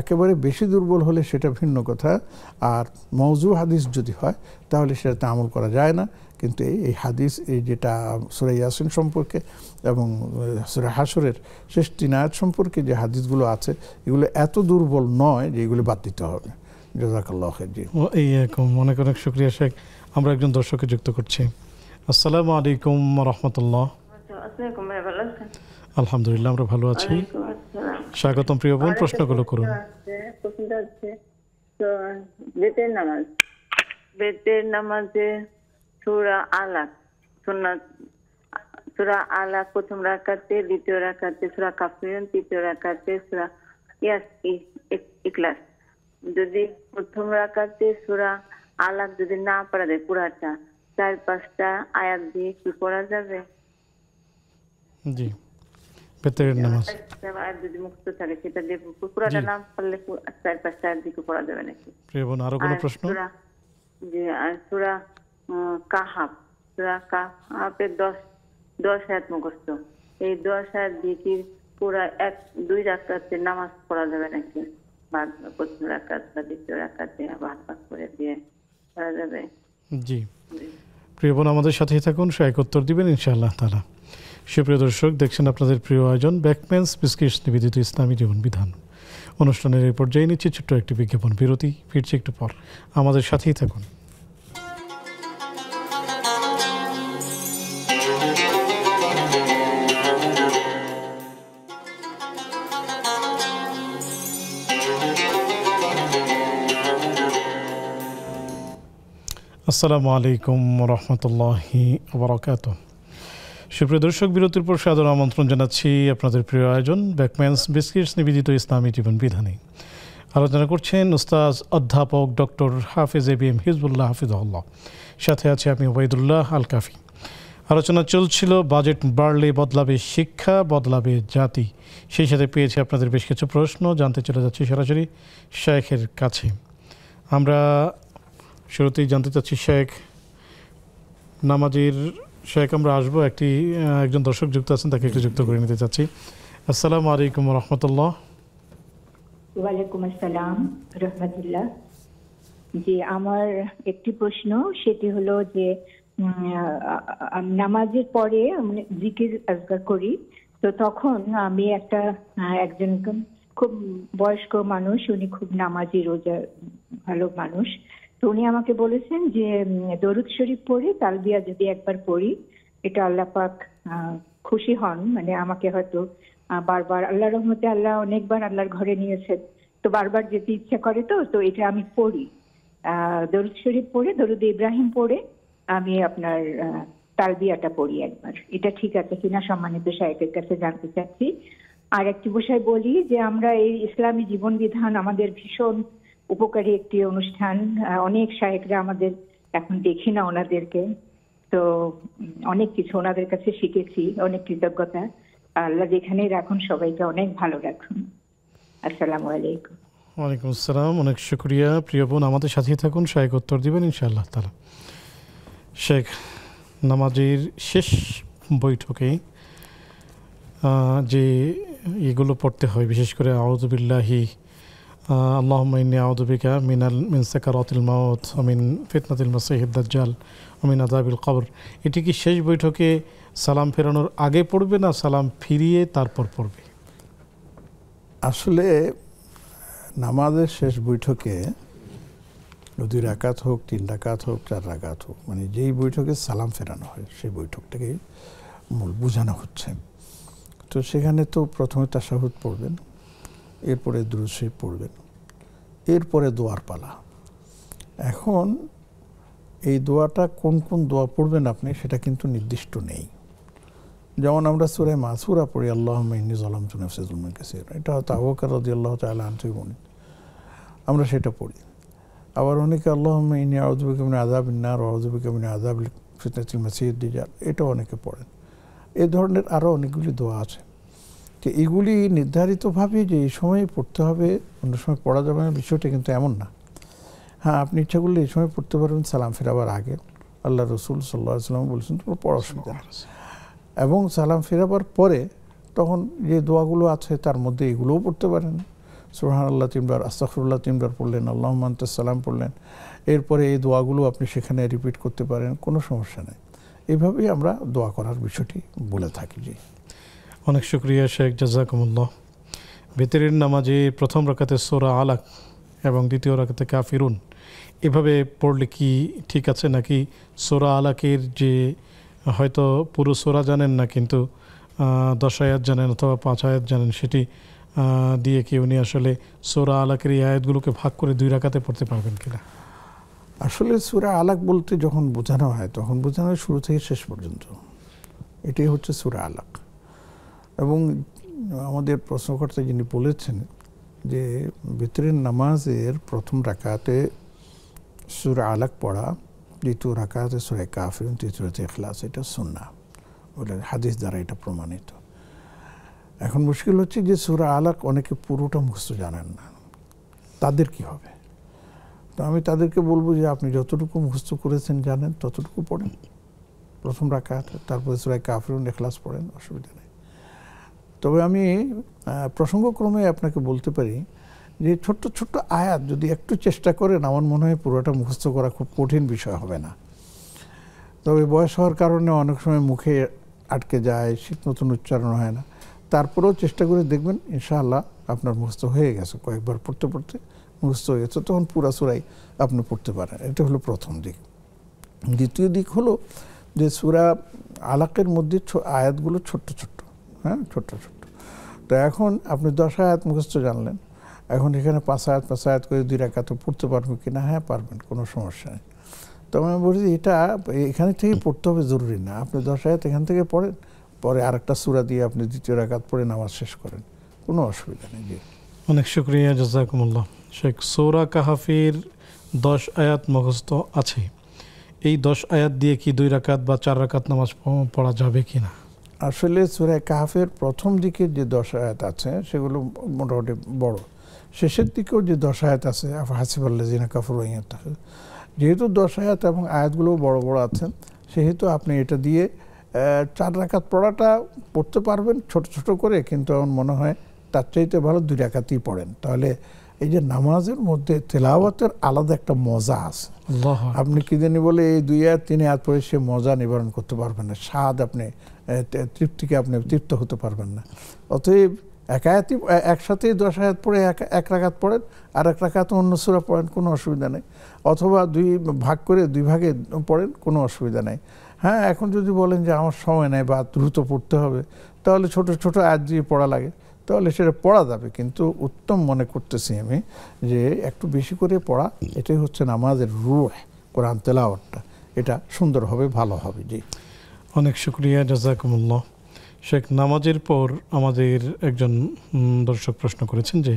একেবারে বেশি দুর্বল হলে সেটা ভিন্ন কথা। আর মওযু হাদিস যদি হয় তাহলে সেটাতে আমল করা যায় না। কিন্তু এই হাদিস, এই যেটা সূরা ইয়াসিন সম্পর্কে এবং সূরা হাশরের শেষ 3 আয়াত সম্পর্কে যে হাদিসগুলো আছে, এগুলো এত দুর্বল নয় যে এগুলো বাদ দিতে হবে। জাযাকাল্লাহু খাইর। জি, অনেক অনেক শুকরিয়া শেখ। আমরা একজন দর্শককে যুক্ত করছি। আসসালামু আলাইকুম ওয়া রাহমাতুল্লাহ। আলহামদুলিল্লাহ, আমরা ভালো আছি। স্বাগতম প্রিয় বোন, প্রশ্নগুলো করুন। প্রশ্নটা হচ্ছে তো বেতের নামাজে সূরা আলাক, সূরা আলাক প্রথম রাকাতে, দ্বিতীয় রাকাতে সূরা কাফিরুন, তৃতীয় রাকাতে সূরা ইখলাস। যদি প্রথম রাকাতে সূরা আলাক যদি না পড়া যায় পুরাটা, 4-5টা আয়াত দিয়ে কি পড়া যাবে? জি, বেতের নামাজ আয়াত যদি মুক্ত থাকে সেটা দিয়ে পুরাটা না পড়লে 4-5টা আয়াত দিয়ে পড়া যাবে নাকি? প্রিয় বোন, আরো কোনো প্রশ্ন? জি, সূরা কাহাফ, সূরা কাহাফের 10 আয়াত মুখস্থ, এই 10 আয়াত দিয়ে কি পুরা 1-2 রাকাতে নামাজ পড়া যাবে নাকি? বা প্রথম রাকাত বা দ্বিতীয় রাকাতে ভাগ ভাগ করে দিয়ে পড়া যাবে? জি, প্রিয় বোন, আমাদের সাথেই থাকুন, সহায়ক উত্তর দিবেন ইনশাআল্লাহ তাআলা। সুপ্রিয় দর্শক, দেখছেন আপনাদের প্রিয় আয়োজন ব্যাকম্যানস বিস্কিটস নিবেদিত ইসলামী জীবন বিধান। অনুষ্ঠানের এই পর্যায়ে নিচ্ছে ছোট্ট একটি বিজ্ঞাপন বিরতি, ফিরছি একটু পর, আমাদের সাথেই থাকুন। আসসালামু আলাইকুম ওয়া রাহমাতুল্লাহি ওয়া বারাকাতুহু। সুপ্রিয় দর্শক, বিরতির পর সাদর আমন্ত্রণ জানাচ্ছি আপনাদের প্রিয় আয়োজন ব্যাকম্যানস বিস্কিটস নিবেদিত ইসলামী জীবন বিধানে। আলোচনা করছেন উস্তাজ অধ্যাপক ডক্টর হাফিজ এবিএম হিজবুল্লাহ হাফিজুল্লাহ, সাথে আছে আমি ওবায়দুল্লাহ আল কাফি। আলোচনা চলছিল বাজেট বাড়লে বদলাবে শিক্ষা, বদলাবে জাতি। সেই সাথে পেয়েছি আপনাদের বেশ কিছু প্রশ্ন, জানতে চলে যাচ্ছি সরাসরি শেখের কাছে। আমরা শুরুতেই জানতে চাচ্ছি শেখ, নামাজের শেখ আমরা আসবো, একজন দর্শক যুক্ত আছেন, তাকে একটু যুক্ত করে নিতে চাচ্ছি। আসসালামু আলাইকুম রহমতুল্লাহ। ওয়ালাইকুম আসসালাম রহমতুল্লাহ। যে আমার একটি প্রশ্ন, সেটি হলো যে নামাজের পরে আমি জিকির আজকার করি, তো তখন আমি একজন খুব বয়স্ক মানুষ, উনি খুব নামাজি রোজা ভালো মানুষ, তো উনি আমাকে বলেছেন যে দরুদ শরীফ পড়ে তালবিয়া যদি একবার পড়ি, এটা আল্লাহ পাক খুশি হন, মানে আমাকে হয়তো বারবার, আল্লাহর রহমতে আল্লাহ অনেকবার আল্লাহর ঘরে নিয়েছেন, তো বারবার যেতে ইচ্ছা করে, তো এটা আমি পড়ি, দরুদ শরীফ পড়ে, দরুদ ইব্রাহিম পড়ে আমি আপনার তালবিয়াটা পড়ি একবার, এটা ঠিক আছে কিনা সম্মানিত শায়েখের কাছে জানতে চাচ্ছি। আর একটি বিষয় বলি যে আমরা এই ইসলামী জীবন বিধান আমাদের ভীষণ উপকারী একটি অনুষ্ঠান, অনেক শায়েখরা আমাদের, এখন দেখি না ওনাদেরকে, তো অনেক কিছু ওনাদের কাছে শিখেছি, অনেক কৃতজ্ঞতা। আল্লাহ যেখানেই রাখুন সবাইকে অনেক ভালো রাখুন। আসসালামু আলাইকুম। ওয়ালাইকুম আসসালাম, অনেক শুক্রিয়া। প্রিয় বোন, আমাদের সাথেই থাকুন, শেখ উত্তর দিবেন ইনশাআল্লাহ তাআলা। শেখ, নামাজের শেষ বৈঠকে যে এগুলো পড়তে হয়, বিশেষ করে আউযু বিল্লাহি আল্লাহুম্মা ইন্নী আউযু বিকা মিন সাকারাতিল মাউত ওয়া মিন ফিতনাতিল মাসিহিদ দাজ্জাল ওয়া মিন আযাবিল কবর, এটি কি শেষ বৈঠকে সালাম ফেরানোর আগে পড়বে না সালাম ফিরিয়ে তারপর পড়বে? আসলে নামাজের শেষ বৈঠকে 2 রাকাত হোক, 3 রাকাত হোক, 4 রাকাত হোক, মানে যেই বৈঠকে সালাম ফেরানো হয় সেই বৈঠকটাকে মূল বোঝানো হচ্ছে। তো সেখানে তো প্রথমে তাশাহুদ পড়বেন, এরপরে দুরূদ শরীফ পড়বেন, এরপরে দোয়ার পালা। এখন এই দোয়াটা কোন কোন দোয়া পড়বেন আপনি, সেটা কিন্তু নির্দিষ্ট নেই। যেমন আমরা সূরা মাসুরা পড়ি, আল্লাহুম্মা ইন্নী যালামতু নাফসি যুলমান কাসীরা, এটা হয়তো আবু বকর রাদিয়াল্লাহু তাআলা আনহু বলেন, আমরা সেটা পড়ি। আবার অনেকে আল্লাহুম্মা ইন্নী আউযু বিকা মিন আযাবিন নার ওয়া আউযু বিকা মিন আযাবিল ফিতনাতিল মাসিহিদ দাজ্জাল, এটাও অনেকে পড়েন। এই ধরনের আরও অনেকগুলি দোয়া আছে, তো এগুলি নির্ধারিতভাবে যে এই সময় পড়তে হবে, অন্য সময় পড়া যাবে না, বিষয়টা কিন্তু এমন না। হ্যাঁ, আপনি ইচ্ছা করলে এই সময় পড়তে পারবেন সালাম ফেরাবার আগে, আল্লাহ রসুল সাল্লাল্লাহু আলাইহি ওয়াসাল্লাম বলেছেন তোমার পড়ার অসুবিধা নেই। এবং সালাম ফেরাবার পরে তখন যে দোয়াগুলো আছে তার মধ্যে এগুলোও পড়তে পারেন, সুবহানাল্লাহ 3 বার, আস্তাগফিরুল্লাহ 3 বার পড়লেন, আল্লাহুম্মা আনতাস সালাম পড়লেন, এরপরে এই দোয়াগুলো আপনি সেখানে রিপিট করতে পারেন, কোনো সমস্যা নেই। এইভাবেই আমরা দোয়া করার বিষয়টি বলে থাকি। জি, অনেক শুক্রিয়া শেখ, জাযাকুমুল্লাহ। ভিতরের নামাজে প্রথম রাকাতে সূরা আলাক এবং দ্বিতীয় রাকাতে কাফিরুন, এভাবে পড়লে কি ঠিক আছে, নাকি সূরা আলাকের যে হয়তো পুরো সূরা জানেন না কিন্তু 10 আয়াত জানেন অথবা 5 আয়াত জানেন, সেটি দিয়ে কি উনি আসলে সূরা আলাকের এই আয়াতগুলোকে ভাগ করে 2 রাকাতে পড়তে পারবেন কিনা? আসলে সূরা আলাক বলতে যখন বোঝানো হয় তখন বোঝানো হয় শুরু থেকে শেষ পর্যন্ত, এটাই হচ্ছে সূরা আলাক। এবং আমাদের প্রশ্নকর্তা যিনি বলেছেন যে ভিতরের নামাজের প্রথম রাকাতে সূরা আলাক পড়া, দ্বিতীয় রাকাতে সূরা কাফিরুন, তৃতীয়তে ইখলাস, এটা সুন্নাহ, বলে হাদিস দ্বারা এটা প্রমাণিত। এখন মুশকিল হচ্ছে যে সূরা আলাক অনেকে পুরোটা মুখস্থ জানেন না, তাদের কি হবে? তো আমি তাদেরকে বলবো যে আপনি যতটুকু মুখস্থ করেছেন জানেন ততটুকু পড়েন প্রথম রাকাত, তারপরে সূরা কাফিরুন, ইখলাস পড়েন, অসুবিধা নেই। তবে আমি প্রসঙ্গক্রমে আপনাকে বলতে পারি যে ছোট্ট ছোট্ট আয়াত যদি একটু চেষ্টা করেন, আমার মনে হয় পুরোটা মুখস্থ করা খুব কঠিন বিষয় হবে না। তবে বয়স হওয়ার কারণে অনেক সময় মুখে আটকে যায়, ঠিক মতন উচ্চারণ হয় না, তারপরেও চেষ্টা করে দেখবেন ইনশাআল্লাহ আপনার মুখস্থ হয়ে গেছে, কয়েকবার পড়তে পড়তে মুখস্থ হয়ে গেছে, তখন পুরা সূরাই আপনি পড়তে পারেন। এটা হলো প্রথম দিক। দ্বিতীয় দিক হলো যে সূরা আলাকের মধ্যে আয়াতগুলো ছোট্ট ছোট্ট, হ্যাঁ, ছোট্ট ছোট্ট। তো এখন আপনি 10 আয়াত মুখস্থ জানলেন, এখন এখানে 5 আয়াত করে 2 রাকাত পড়তে পারবেন কিনা? হ্যাঁ, পারবেন, কোনো সমস্যা নেই। তবে আমি বলছি এটা এখানে থেকে পড়তে হবে জরুরি না, আপনি 10 আয়াত এখান থেকে পড়েন, পরে আরেকটা সূরা দিয়ে আপনি দ্বিতীয় রাকাত পড়ে নামাজ শেষ করেন, কোনো অসুবিধা নেই। জি, অনেক শুকরিয়া, জাযাকুমুল্লাহ। শেখ, সূরা কাহাফের 10 আয়াত মুখস্থ আছে, এই 10 আয়াত দিয়ে কি 2 রাকাত বা 4 রাকাত নামাজ পড়া যাবে কিনা? আসলে সূরা কাহফের প্রথম দিকের যে 10 আয়াত আছে সেগুলো মোটামুটি বড়, শেষের দিকেও যে 10 আয়াত আছে হাসিবাল্লাযিনা কাফারু ইয়াতাখিযুন, যেহেতু 10 আয়াত এবং আয়াতগুলো বড় বড় আছে সেহেতু আপনি এটা দিয়ে 4 রাকাত পড়াটা পড়তে পারবেন ছোট ছোট করে, কিন্তু আমার মনে হয় তার চাইতে ভালো 2 রাকাতই পড়েন। তাহলে এই যে নামাজের মধ্যে তেলাওয়াতের আলাদা একটা মজা আছে। আপনি কি জানি বলে এই 2 আয়াত 3 আয়াত পড়ে সে মজা নিবারণ করতে পারবেন না, স্বাদ আপনি তৃপ্তিকে আপনি তৃপ্ত হতে পারবেন না। অতএব একায়াতই একসাথে 10 আয়াত পড়ে এক রাকাত পড়েন, আর 1 রাকাত অন্য সূরা পড়েন, কোনো অসুবিধা নেই। অথবা 2 ভাগ করে 2 ভাগে পড়েন, কোনো অসুবিধা নেই। হ্যাঁ, এখন যদি বলেন যে আমার সময় নেই বা দ্রুত পড়তে হবে, তাহলে ছোট ছোট আয়াত দিয়ে পড়া লাগে, তাহলে সেটা পড়া যাবে। কিন্তু উত্তম মনে করতেছি আমি যে একটু বেশি করে পড়া, এটাই হচ্ছে নামাজের রূহ, কোরআন তেলাওয়াতটা, এটা সুন্দর হবে, ভালো হবে। জি, অনেক শুকরিয়া, জাযাকুমুল্লাহ। শেখ, নামাজের পর আমাদের একজন দর্শক প্রশ্ন করেছেন যে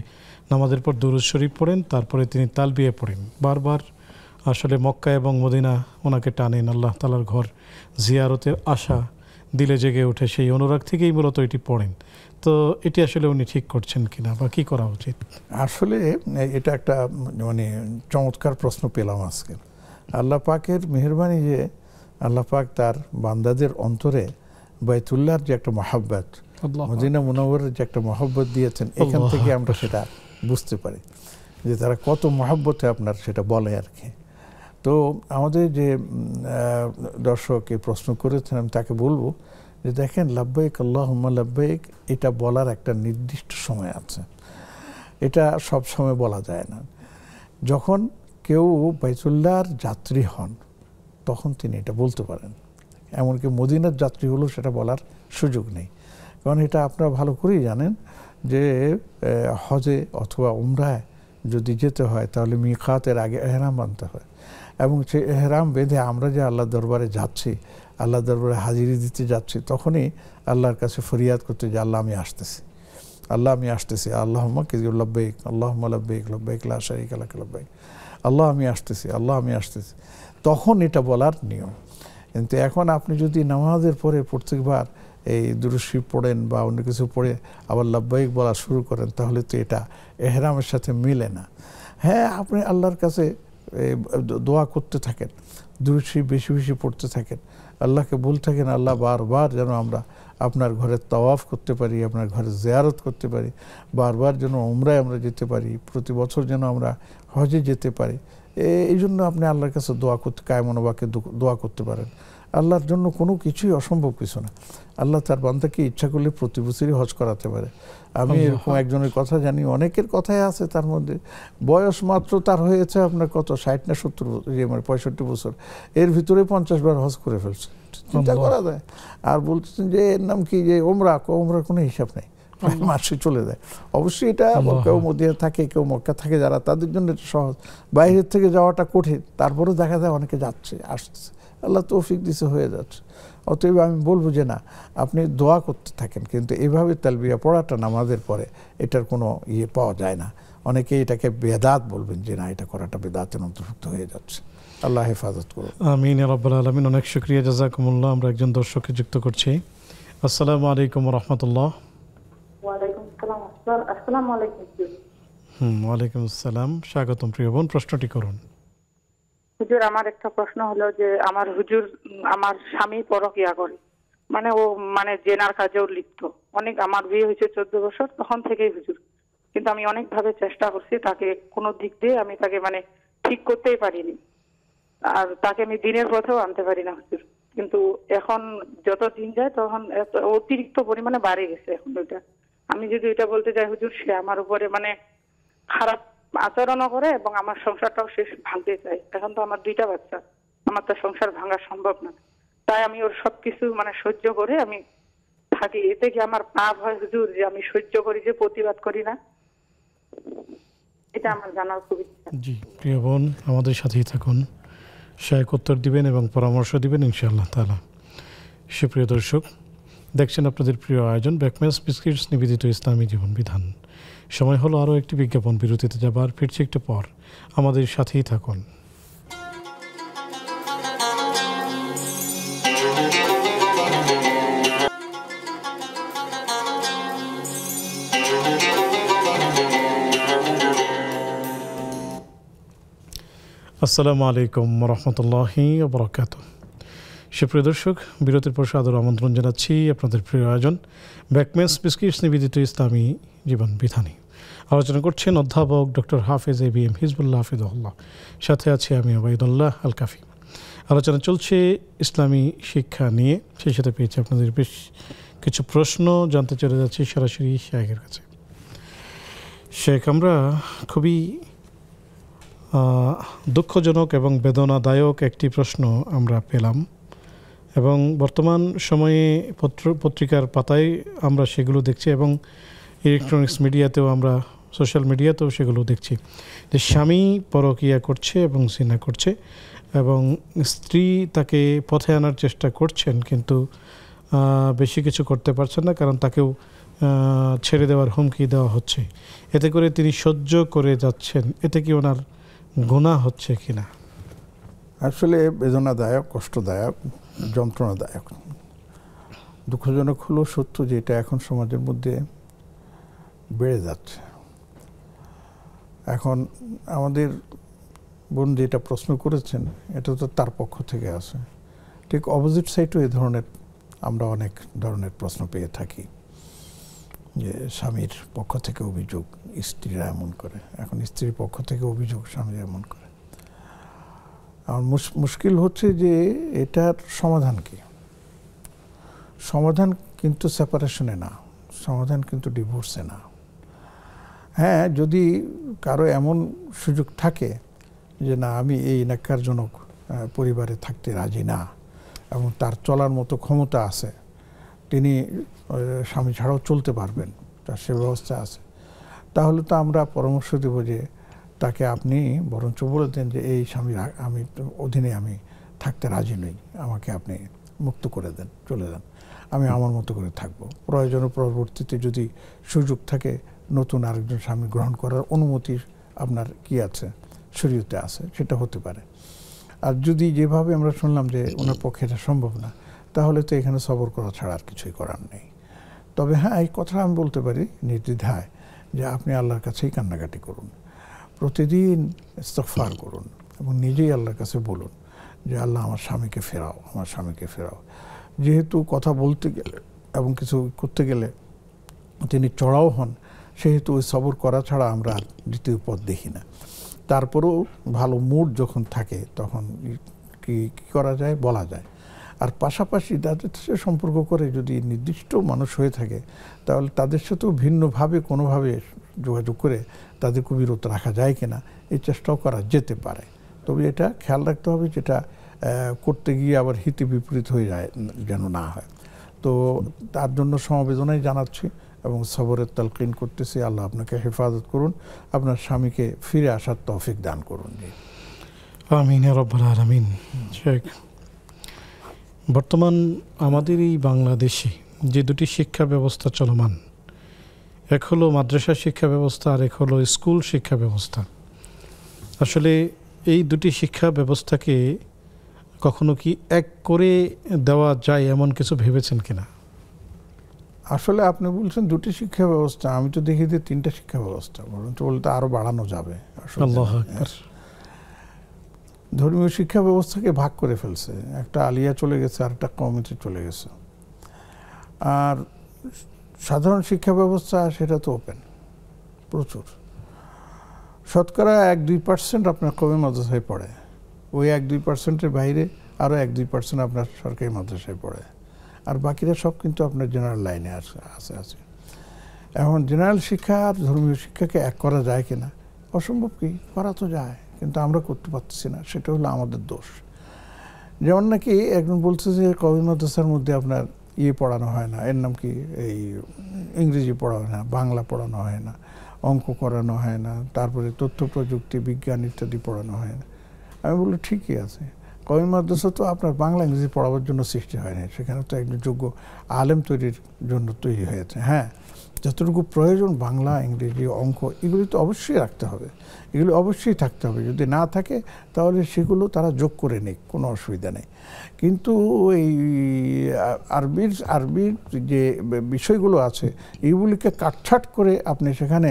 নামাজের পর দুরূদ শরীফ পড়েন, তারপরে তিনি তালবিয়া পড়েন। বারবার আসলে মক্কা এবং মদিনা ওনাকে টানেন, আল্লাহ তাআলার ঘর জিয়ারতের আশা দিলে জেগে ওঠে, সেই অনুরাগ থেকেই মূলত এটি পড়েন। তো এটি আসলে উনি ঠিক করছেন কিনা বা কি করা উচিত? আসলে এটা একটা মানে চমৎকার প্রশ্ন পেলাম আজকে। আল্লাহ পাকের মেহেরবানি যে আল্লাহ পাক তার বান্দাদের অন্তরে বাইতুল্লাহর যে একটা মহাব্বত, মদিনা মুনাওয়ারার যে একটা মহাব্বত দিয়েছেন, এখান থেকে আমরা সেটা বুঝতে পারি যে তারা কত মহাব্বতে আপনার সেটা বলে আর কি। তো আমাদের যে দর্শক এই প্রশ্ন করেছেন, আমি তাকে বলবো যে দেখেন, লাব্বাইক আল্লাহুম্মা লাব্বাইক এটা বলার একটা নির্দিষ্ট সময় আছে, এটা সব সময় বলা যায় না। যখন কেউ বাইতুল্লাহর যাত্রী হন তখন তিনি এটা বলতে পারেন, এমনকি মদিনার যাত্রী হলেও সেটা বলার সুযোগ নেই। কারণ এটা আপনারা ভালো করেই জানেন যে হজে অথবা উমরায় যদি যেতে হয় তাহলে মিকাতের আগে এহরাম বাঁধতে হয়, এবং সেই এহরাম বেঁধে আমরা যে আল্লাহ দরবারে যাচ্ছি, আল্লাহ দরবারে হাজিরি দিতে যাচ্ছি, তখনই আল্লাহর কাছে ফরিয়াদ করতে যে আল্লাহ আমি আসতেছি, আল্লাহ আমি আসতেছি, আল্লাহুম্মা লাব্বাইক আল্লাহুম্মা লাব্বাইক লাব্বাইক লা শারীকা লাক লাব্বাইক, আল্লাহ আমি আসতেছি, আল্লাহ আমি আসতেছি, তখন এটা বলার নিয়ম। কিন্তু এখন আপনি যদি নামাজের পরে প্রত্যেকবার এই দুরূদ শরীফ পড়েন বা অন্য কিছু পড়ে আবার লাব্বাইক বলা শুরু করেন, তাহলে তো এটা এহরামের সাথে মিলে না। হ্যাঁ, আপনি আল্লাহর কাছে দোয়া করতে থাকেন, দুরূদ শরীফ বেশি বেশি পড়তে থাকেন, আল্লাহকে বলতে থাকেন আল্লাহ বারবার যেন আমরা আপনার ঘরে তাওয়াফ করতে পারি, আপনার ঘরে জিয়ারত করতে পারি, বারবার যেন উমরায় আমরা যেতে পারি, প্রতি বছর যেন আমরা হজে যেতে পারি। এই জন্য আপনি আল্লাহর কাছে দোয়া করতে, কায়মনোবাক্যে দোয়া করতে পারেন। আল্লাহর জন্য কোনো কিছুই অসম্ভব কিছু না। আল্লাহ তার বান্দাকে ইচ্ছা করলে প্রতি বছরই হজ করাতে পারে। আমি এরকম একজনের কথা জানি, অনেকের কথাই আছে, তার মধ্যে বয়স মাত্র তার হয়েছে আপনার কত 60 না 70 মানে 65 বছর, এর ভিতরে 50 বার হজ করে ফেলছে। চিন্তা করা যায়। আর বলতেছেন যে এর নাম কি, যে ওমরার কোনো হিসাব নেই, মাসে চলে যায়। অবশ্যই এটা কেউ মদিনা থাকে, কেউ মক্কা থাকে, যারা তাদের জন্য এটা সহজ, বাইরের থেকে যাওয়াটা কঠিন, তারপরেও দেখা যায় অনেকে যাচ্ছে আসছে, আল্লাহ তৌফিক দিছে, হয়ে যাচ্ছে। অতএব আমি বলবো যে না, আপনি দোয়া করতে থাকেন, কিন্তু এভাবে তালবিয়া পড়াটা নামাজের পরে এটার কোনো পাওয়া যায় না। অনেকে এটাকে বেদাত বলবেন যে না, এটা করাটা বেদাতের অন্তর্ভুক্ত হয়ে যাচ্ছে। আল্লাহ হেফাজত করুন। আমিন ইয়া রাব্বাল আলামিন। অনেক শুকরিয়া, জাযাকুমুল্লাহ। আমরা একজন দর্শককে যুক্ত করছি। আসসালামু আলাইকুম ওয়া রাহমাতুল্লাহ। ওয়ালাইকুম আসসালাম। আসসালামু আলাইকুম। ওয়ালাইকুম আসসালাম, স্বাগতম প্রিয় বোন, প্রশ্নটি করুন। হুজুর, আমার একটা প্রশ্ন হলো যে আমার স্বামী পরকিয়া করে, মানে ও মানে জেনার কাজেও লিপ্ত। আমার বিয়ে হয়েছে 14 বছর, তখন থেকেই হুজুর। কিন্তু আমি অনেক ভাবে চেষ্টা করছি, তাকে কোনো দিক দিয়ে আমি তাকে মানে ঠিক করতেই পারিনি, আর তাকে আমি দিনের পথেও আনতে পারি না হুজুর। কিন্তু এখন যত দিন যায় তখন অতিরিক্ত পরিমাণে বাড়ে গেছে এখন ওইটা। আমি যদি এটা বলতে যাই হুজুর, সে আমার উপরে মানে খারাপ আচরণও করে এবং আমার সংসারটাও শেষ ভাঙতে চায়। এখন তো আমার 2টা বাচ্চা, আমার তো সংসার ভাঙা সম্ভব না। তাই আমি ওর সবকিছু মানে সহ্য করে আমি থাকি। এতে কি আমার পাপ হয় হুজুর, যে আমি সহ্য করি, যে প্রতিবাদ করি না? এটা আমার জানার খুব ইচ্ছা। জি প্রিয় বোন, আমাদের সাথেই থাকুন, শায়খ উত্তর দিবেন এবং পরামর্শ দিবেন ইনশাআল্লাহ তাআলা। সুপ্রিয় দর্শক, দেখছেন আপনাদের প্রিয় আয়োজন ব্যাকম্যাচ বিস্কিটস নিবেদিত ইসলামী জীবন বিধান। সময় হলো আরও একটি বিজ্ঞাপন বিরতিতে যাবার, ফিরছি একটু পর, আমাদের সাথেই থাকুন। আসসালামু আলাইকুম রহমতুল্লাহি ওবরাকাতুহু। সুপ্রিয় দর্শক, বিরতির পর সাদর আমন্ত্রণ জানাচ্ছি আপনাদের প্রিয় আয়োজন ব্যাকমেস বিস্কিটস নিবেদিত ইসলামী জীবন বিধানী। আলোচনা করছেন অধ্যাপক ডক্টর হাফেজ ABM হিজবুল্লাহ হাফিজুল্লাহ, সাথে আছি আমি ওবায়দুল্লাহ আল কাফি। আলোচনা চলছে ইসলামী শিক্ষা নিয়ে, সেই সাথে পেয়েছি আপনাদের বেশ কিছু প্রশ্ন। জানতে চলে যাচ্ছি সরাসরি শেখের কাছে। শেখ, আমরা খুবই দুঃখজনক এবং বেদনাদায়ক একটি প্রশ্ন আমরা পেলাম, এবং বর্তমান সময়ে পত্রিকার পাতায় আমরা সেগুলো দেখছি, এবং ইলেকট্রনিক্স মিডিয়াতেও, আমরা সোশ্যাল মিডিয়াতেও সেগুলো দেখছি, যে স্বামী পরকীয়া করছে এবং জিনা করছে, এবং স্ত্রী তাকে পথে আনার চেষ্টা করছেন, কিন্তু বেশি কিছু করতে পারছেন না, কারণ তাকেও ছেড়ে দেওয়ার হুমকি দেওয়া হচ্ছে। এতে করে তিনি সহ্য করে যাচ্ছেন, এতে কি ওনার গুনাহ হচ্ছে কিনা? আসলে বেদনাদায়ক, কষ্টদায়ক, যন্ত্রণাদায়ক, দুঃখজনক হলো সত্য যে এটা এখন সমাজের মধ্যে বেড়ে যাচ্ছে। এখন আমাদের বোন যেটা প্রশ্ন করেছেন, এটা তো তার পক্ষ থেকে আছে। ঠিক অপোজিট সাইডও এই ধরনের আমরা অনেক ধরনের প্রশ্ন পেয়ে থাকি, যে স্বামীর পক্ষ থেকে অভিযোগ স্ত্রীরা এমন করে, এখন স্ত্রীর পক্ষ থেকে অভিযোগ স্বামীরা এমন করে। আর মুশকিল হচ্ছে যে এটার সমাধান কি? সমাধান কিন্তু সেপারেশনে না, সমাধান কিন্তু ডিভোর্সে না। হ্যাঁ, যদি কারো এমন সুযোগ থাকে যে না, আমি এই ন্যাক্কারজনক পরিবারে থাকতে রাজি না, এবং তার চলার মতো ক্ষমতা আছে, তিনি স্বামী ছাড়াও চলতে পারবেন, তার সে ব্যবস্থা আছে, তাহলে তো আমরা পরামর্শ দেব যে তাকে আপনি বরঞ্চ বলে দেন যে এই স্বামীর আমি অধীনে আমি থাকতে রাজি নই, আমাকে আপনি মুক্ত করে দেন, চলে যান, আমি আমার মতো করে থাকবো। প্রয়োজনে পরবর্তীতে যদি সুযোগ থাকে নতুন আরেকজন স্বামী গ্রহণ করার অনুমতি আপনার কি আছে, শরীয়তে আছে, সেটা হতে পারে। আর যদি যেভাবে আমরা শুনলাম যে ওনার পক্ষে এটা সম্ভব না, তাহলে তো এখানে সবর করা ছাড়া আর কিছুই করার নেই। তবে হ্যাঁ, এই কথাটা আমি বলতে পারি নির্দ্বিধায় যে আপনি আল্লাহর কাছেই কান্নাকাটি করুন, প্রতিদিন ইস্তিগফার করুন, এবং নিজেই আল্লাহর কাছে বলুন যে আল্লাহ আমার স্বামীকে ফেরাও, আমার স্বামীকে ফেরাও। যেহেতু কথা বলতে গেলে এবং কিছু করতে গেলে তিনি চড়াও হন, সেহেতু ওই সবর করা ছাড়া আমরা দ্বিতীয় পথ দেখি না। তারপরেও ভালো মুড যখন থাকে তখন কি করা যায় বলা যায়। আর পাশাপাশি তাদের সাথে সম্পর্ক করে যদি নির্দিষ্ট মানুষ হয়ে থাকে, তাহলে তাদের সাথেও ভিন্নভাবে কোনোভাবে যোগাযোগ করে তাদেরকে বিরত রাখা যায় কিনা, এই চেষ্টাও করা যেতে পারে। তবে এটা খেয়াল রাখতে হবে যেটা করতে গিয়ে আবার হিতে বিপরীত হয়ে যায় যেন না হয়। তো তার জন্য সমবেদনাই জানাচ্ছি এবং সবরের তালকিন করতেছি। আল্লাহ আপনাকে হেফাজত করুন, আপনার স্বামীকে ফিরে আসার তৌফিক দান করুন। আমিন ইয়া রাব্বাল আলামিন। শেখ, বর্তমান আমাদের এই বাংলাদেশে যে দুটি শিক্ষা ব্যবস্থা চলমান, এক হলো মাদ্রাসা শিক্ষা ব্যবস্থা আর এক হলো স্কুল শিক্ষা ব্যবস্থা, আসলে এই দুটি শিক্ষা ব্যবস্থাকে কখনো কি এক করে দেওয়া যায় এমন কিছু ভেবেছেন কিনা? আসলে আপনি বলছেন দুটি শিক্ষা ব্যবস্থা, আমি তো দেখি যে তিনটা শিক্ষা ব্যবস্থা, বরঞ্চ বলতে আরো বাড়ানো যাবে। আল্লাহু আকবার। ধর্মীয় শিক্ষা ব্যবস্থাকে ভাগ করে ফেলছে, একটা আলিয়া চলে গেছে আর একটা কমিটি চলে গেছে। আর সাধারণ শিক্ষা ব্যবস্থা সেটা তো ওপেন, প্রচুর, শতকরা 1-2% আপনার কওমি মাদ্রাসায় পড়ে, ওই 1-2%-এর বাইরে আরও 1-2% আপনার সরকারি মাদ্রাসায় পড়ে, আর বাকিরা সব কিন্তু আপনার জেনারেল লাইনে আছে। এখন জেনারেল শিক্ষা আর ধর্মীয় শিক্ষাকে এক করা যায় কিনা? অসম্ভব কি? করা তো যায়, কিন্তু আমরা করতে পারতেছি না, সেটা হলো আমাদের দোষ। যেমন নাকি একজন বলছে যে কওমি মাদ্রাসার মধ্যে আপনার পড়ানো হয় না, এর নাম কি, এই ইংরেজি পড়ানো হয় না, বাংলা পড়ানো হয় না, অঙ্ক করানো হয় না, তারপরে তথ্য প্রযুক্তি, বিজ্ঞান ইত্যাদি পড়ানো হয় না। আমি বললাম ঠিকই আছে, কওমি মাদ্রাসা তো আপনার বাংলা ইংরেজি পড়াবার জন্য সৃষ্টি হয়নি, সেখানে তো একজন যোগ্য আলেম তৈরির জন্য তৈরি হয়েছে। হ্যাঁ, যতটুকু প্রয়োজন বাংলা, ইংরেজি, অঙ্ক এগুলি তো অবশ্যই রাখতে হবে, এগুলো অবশ্যই থাকতে হবে। যদি না থাকে তাহলে সেগুলো তারা যোগ করে নিক, কোনো অসুবিধা নেই। কিন্তু এই আরবির যে বিষয়গুলো আছে এইগুলিকে কাটছাট করে আপনি সেখানে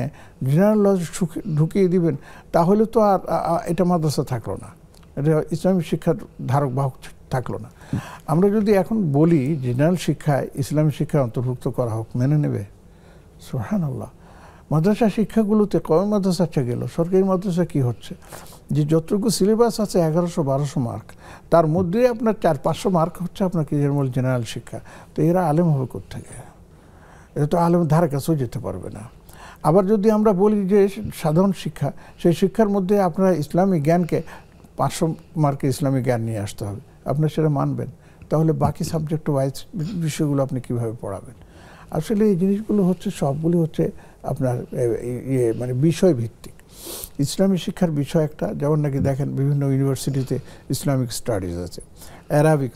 জেনারেল নলেজ ঢুকিয়ে দিবেন, তাহলে তো আর এটা মাদ্রাসা থাকলো না, এটা ইসলামিক শিক্ষার ধারক বাহক থাকলো না। আমরা যদি এখন বলি জেনারেল শিক্ষায় ইসলামী শিক্ষা অন্তর্ভুক্ত করা হোক, মেনে নেবে? সুবহানাল্লাহ। মাদ্রাসা শিক্ষাগুলোতে কওমি মাদ্রাসা গেল, সরকারি মাদ্রাসা কি হচ্ছে যে যতটুকু সিলেবাস আছে 1100-1200 মার্ক, তার মধ্যে আপনার 400-500 মার্ক হচ্ছে আপনার কি যেমন জেনারেল শিক্ষা। তো এরা আলেম হবে কোত্থেকে? এটা তো আলেম ধারে কাছেও যেতে পারবে না। আবার যদি আমরা বলি যে সাধারণ শিক্ষা, সেই শিক্ষার মধ্যে আপনারা ইসলামী জ্ঞানকে 500 মার্কে ইসলামী জ্ঞান নিয়ে আসতে হবে, আপনার সেটা মানবেন? তাহলে বাকি সাবজেক্ট ওয়াইজ বিষয়গুলো আপনি কিভাবে পড়াবেন? আসলে এই জিনিসগুলো হচ্ছে সবগুলি হচ্ছে আপনার মানে বিষয় ভিত্তিক। ইসলামী শিক্ষার বিষয় একটা, যেমন নাকি দেখেন বিভিন্ন ইউনিভার্সিটিতে ইসলামিক স্টাডিজ আছে, অ্যারাবিক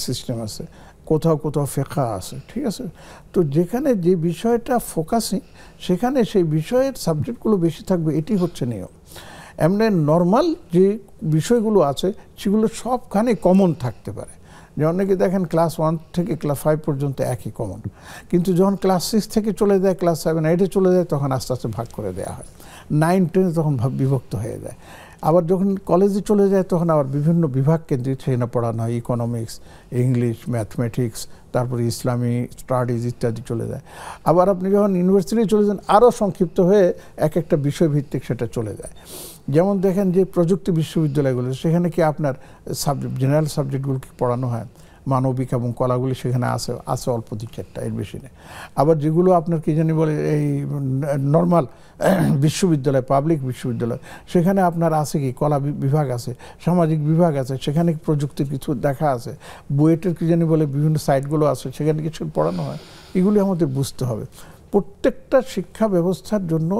সিস্টেম আছে, কোথাও কোথাও ফিকহ আছে, ঠিক আছে? তো যেখানে যে বিষয়টা ফোকাসিং সেখানে সেই বিষয়ের সাবজেক্টগুলো বেশি থাকবে, এটি হচ্ছে নিয়ম। এমনি নর্মাল যে বিষয়গুলো আছে সেগুলো সবখানে কমন থাকতে পারে। যেমন নাকি দেখেন ক্লাস 1 থেকে ক্লাস 5 পর্যন্ত একই কমন, কিন্তু যখন ক্লাস 6 থেকে চলে যায়, ক্লাস 7-8-এ চলে যায়, তখন আস্তে আস্তে ভাগ করে দেওয়া হয়। 9-10 তখন বিভক্ত হয়ে যায়। আবার যখন কলেজে চলে যায় তখন আবার বিভিন্ন বিভাগ কেন্দ্রিক সেখানে পড়ানো হয়, ইকোনমিক্স, ইংলিশ, ম্যাথমেটিক্স, তারপরে ইসলামী স্টাডিজ ইত্যাদি চলে যায়। আবার আপনি যখন ইউনিভার্সিটি চলে যান আরও সংক্ষিপ্ত হয়ে এক একটা বিষয়ভিত্তিক সেটা চলে যায়। যেমন দেখেন যে প্রযুক্তি বিশ্ববিদ্যালয়গুলো, সেখানে কি আপনার জেনারেল সাবজেক্টগুলো কি পড়ানো হয়? মানবিক এবং কলাগুলি সেখানে আছে অল্প 2-4টা, এর বেশি নেই। আবার যেগুলো আপনার কি জানি বলে এই নর্মাল বিশ্ববিদ্যালয়, পাবলিক বিশ্ববিদ্যালয়, সেখানে আপনার আছে কি কলা বিভাগ আছে, সামাজিক বিভাগ আছে, সেখানে প্রযুক্তির কিছু দেখা আছে, বুয়েটের কি জানি বলে বিভিন্ন সাইটগুলো আছে, সেখানে কিছু পড়ানো হয়। এগুলি আমাদের বুঝতে হবে। প্রত্যেকটা শিক্ষা ব্যবস্থার জন্য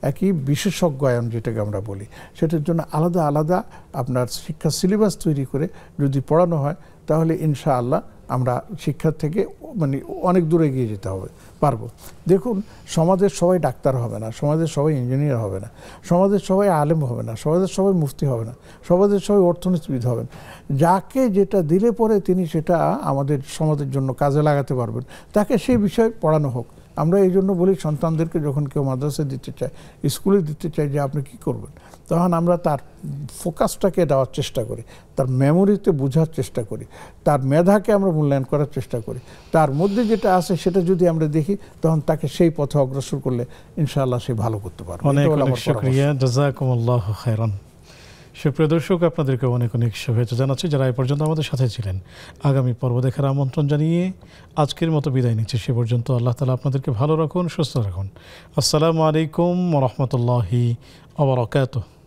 একই বিশেষজ্ঞায়ন যেটাকে আমরা বলি, সেটার জন্য আলাদা আলাদা আপনার শিক্ষা সিলেবাস তৈরি করে যদি পড়ানো হয়, তাহলে ইনশাআল্লাহ আমরা শিক্ষার থেকে মানে অনেক দূরে এগিয়ে যেতে পারবো। দেখুন, সমাজের সবাই ডাক্তার হবে না, সমাজের সবাই ইঞ্জিনিয়ার হবে না, সমাজের সবাই আলেম হবে না, সমাজের সবাই মুফতি হবে না, সমাজের সবাই অর্থনীতিবিদ হবেন। যাকে যেটা দিলে পরে তিনি সেটা আমাদের সমাজের জন্য কাজে লাগাতে পারবেন, তাকে সেই বিষয় পড়ানো হোক। আমরা এই জন্য বলি সন্তানদেরকে যখন কেউ মাদ্রাসায় দিতে চায়, স্কুলে দিতে চায়, যে আপনি কি করবেন, তখন আমরা তার ফোকাসটাকে দেওয়ার চেষ্টা করি, তার মেমোরিতে বোঝার চেষ্টা করি, তার মেধাকে আমরা মূল্যায়ন করার চেষ্টা করি। তার মধ্যে যেটা আছে সেটা যদি আমরা দেখি, তখন তাকে সেই পথে অগ্রসর করলে ইনশাআল্লাহ সে ভালো করতে পারবে। অনেক অনেক শুকরিয়া, জাযাকুমুল্লাহু খায়রান। সুপ্রিয় দর্শক, আপনাদেরকে অনেক অনেক শুভেচ্ছা জানাচ্ছি যারা এই পর্যন্ত আমাদের সাথে ছিলেন। আগামী পর্ব দেখার আমন্ত্রণ জানিয়ে আজকের মতো বিদায় নিচ্ছি। সে পর্যন্ত আল্লাহ তাআলা আপনাদেরকে ভালো রাখুন, সুস্থ রাখুন। আসসালামু আলাইকুম ওয়া রাহমাতুল্লাহি ওয়া বারাকাতুহু।